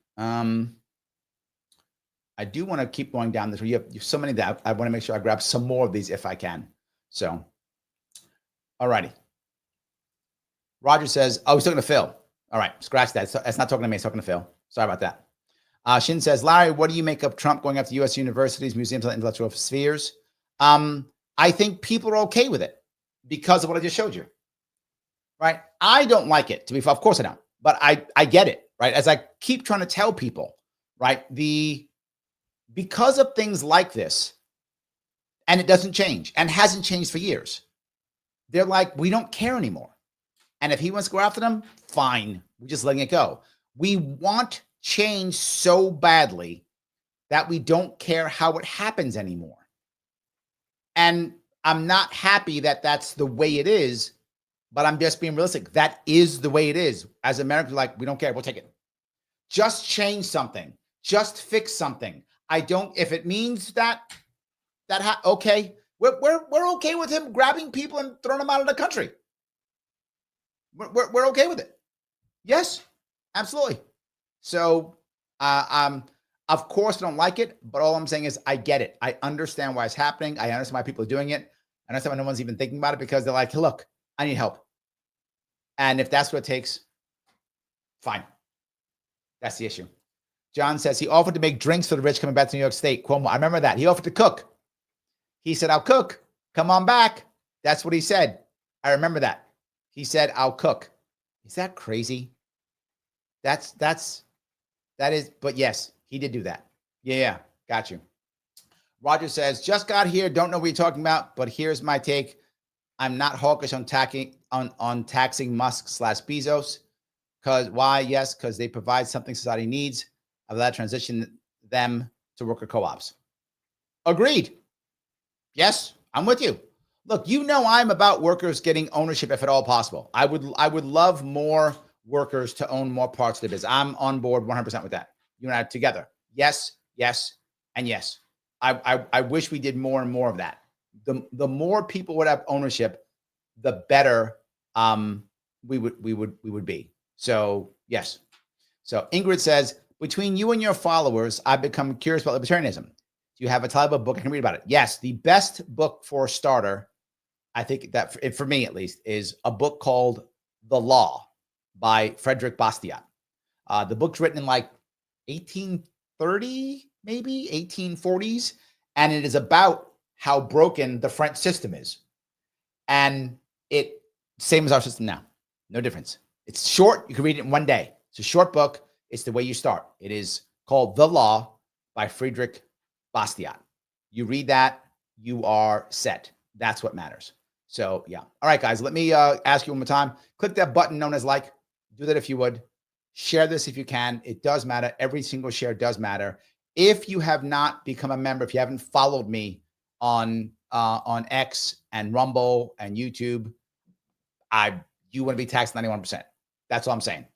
I do want to keep going down this. You have so many that I want to make sure I grab some more of these if I can. So, all righty. Roger says, oh, he's talking to Phil. All right, scratch that. It's not talking to me. It's talking to Phil. Sorry about that. Shin says, Larry, what do you make of Trump going after U.S. universities, museums, and intellectual spheres? I think people are okay with it because of what I just showed you, right? I don't like it, to be fair. Of course I don't, but I get it, right? As I keep trying to tell people, right? Because of things like this, And it doesn't change and hasn't changed for years. They're like, we don't care anymore. And if he wants to go after them, fine. We're just letting it go. We want change so badly that we don't care how it happens anymore. And I'm not happy that that's the way it is, but I'm just being realistic. That is the way it is. As Americans, like, we don't care. We'll take it. Just change something. Just fix something. I don't, if it means okay, we're okay with him grabbing people and throwing them out of the country. We're okay with it. Yes, absolutely. So, of course, I don't like it, but all I'm saying is I get it. I understand why it's happening. I understand why people are doing it. I understand why no one's even thinking about it, because they're like, hey, look, I need help. And if that's what it takes, fine. That's the issue. John says he offered to make drinks for the rich coming back to New York State. Cuomo, I remember that. He offered to cook. He said, I'll cook. Come on back. That's what he said. I remember that. He said, I'll cook. Is that crazy? That is, but yes, he did do that. Yeah, got you. Roger says, just got here. Don't know what you're talking about, but here's my take. I'm not hawkish on taxing Musk / Bezos. Because why? Yes, because they provide something society needs. I've let transition them to worker co-ops. Agreed. Yes, I'm with you. Look, I'm about workers getting ownership if at all possible. I would love more workers to own more parts of the business. I'm on board 100% with that. You and I together. Yes, yes, and yes. I wish we did more and more of that. The more people would have ownership, the better we would be. So yes. So Ingrid says, between you and your followers, I've become curious about libertarianism. Do you have a title of a book I can read about it? Yes. The best book for a starter, I think that for me at least, is a book called The Law by Frederick Bastiat. The book's written in like 1830, maybe 1840s. And it is about how broken the French system is. And same as our system now. No difference. It's short. You can read it in one day. It's a short book. It's the way you start. It is called The Law by Frederick Bastiat. You read that, you are set. That's what matters. So yeah. All right, guys, let me ask you one more time. Click that button known as like. Do that if you would. Share this if you can. It does matter. Every single share does matter. If you have not become a member, if you haven't followed me on X and Rumble and YouTube, you want to be taxed 91%. That's all I'm saying.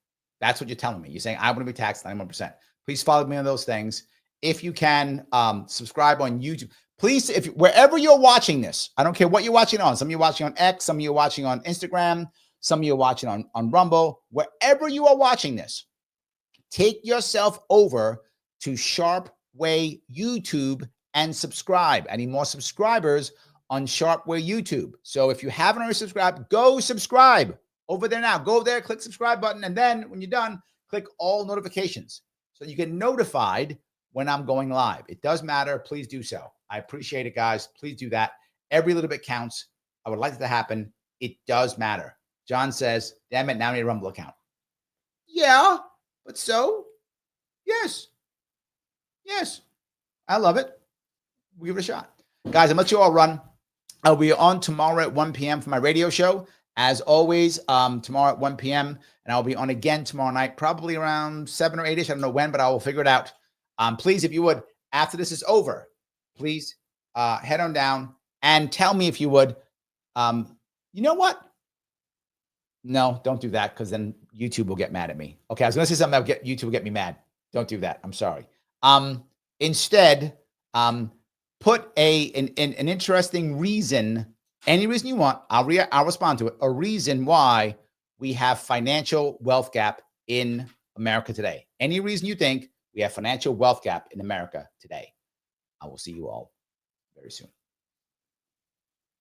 That's what you're telling me. You're saying I want to be taxed 91%. Please follow me on those things. If you can, subscribe on YouTube. Please, wherever you're watching this, I don't care what you're watching on. Some of you are watching on X, some of you are watching on Instagram, some of you are watching on Rumble. Wherever you are watching this, take yourself over to Sharpe Way YouTube and subscribe. I need more subscribers on Sharpe Way YouTube. So if you haven't already subscribed, go subscribe over there now. Go there, click subscribe button, and then when you're done, click all notifications so you get notified when I'm going live. It does matter. Please do so. I appreciate it, guys. Please do that. Every little bit counts. I would like that to happen. It does matter. John says, damn it, now I need a Rumble account. Yeah, but so, yes. Yes, I love it. We'll give it a shot. Guys, I'm going to let you all run. I'll be on tomorrow at 1 p.m. for my radio show. As always, tomorrow at 1 p.m. And I'll be on again tomorrow night, probably around 7 or 8-ish. I don't know when, but I will figure it out. Please, if you would, after this is over, please head on down and tell me if you would. You know what? No, don't do that, because then YouTube will get mad at me. Okay, I was going to say something that YouTube will get me mad. Don't do that. I'm sorry. Instead, put an interesting reason, any reason you want. I'll respond to it. A reason why we have financial wealth gap in America today. Any reason you think we have financial wealth gap in America today. I will see you all very soon.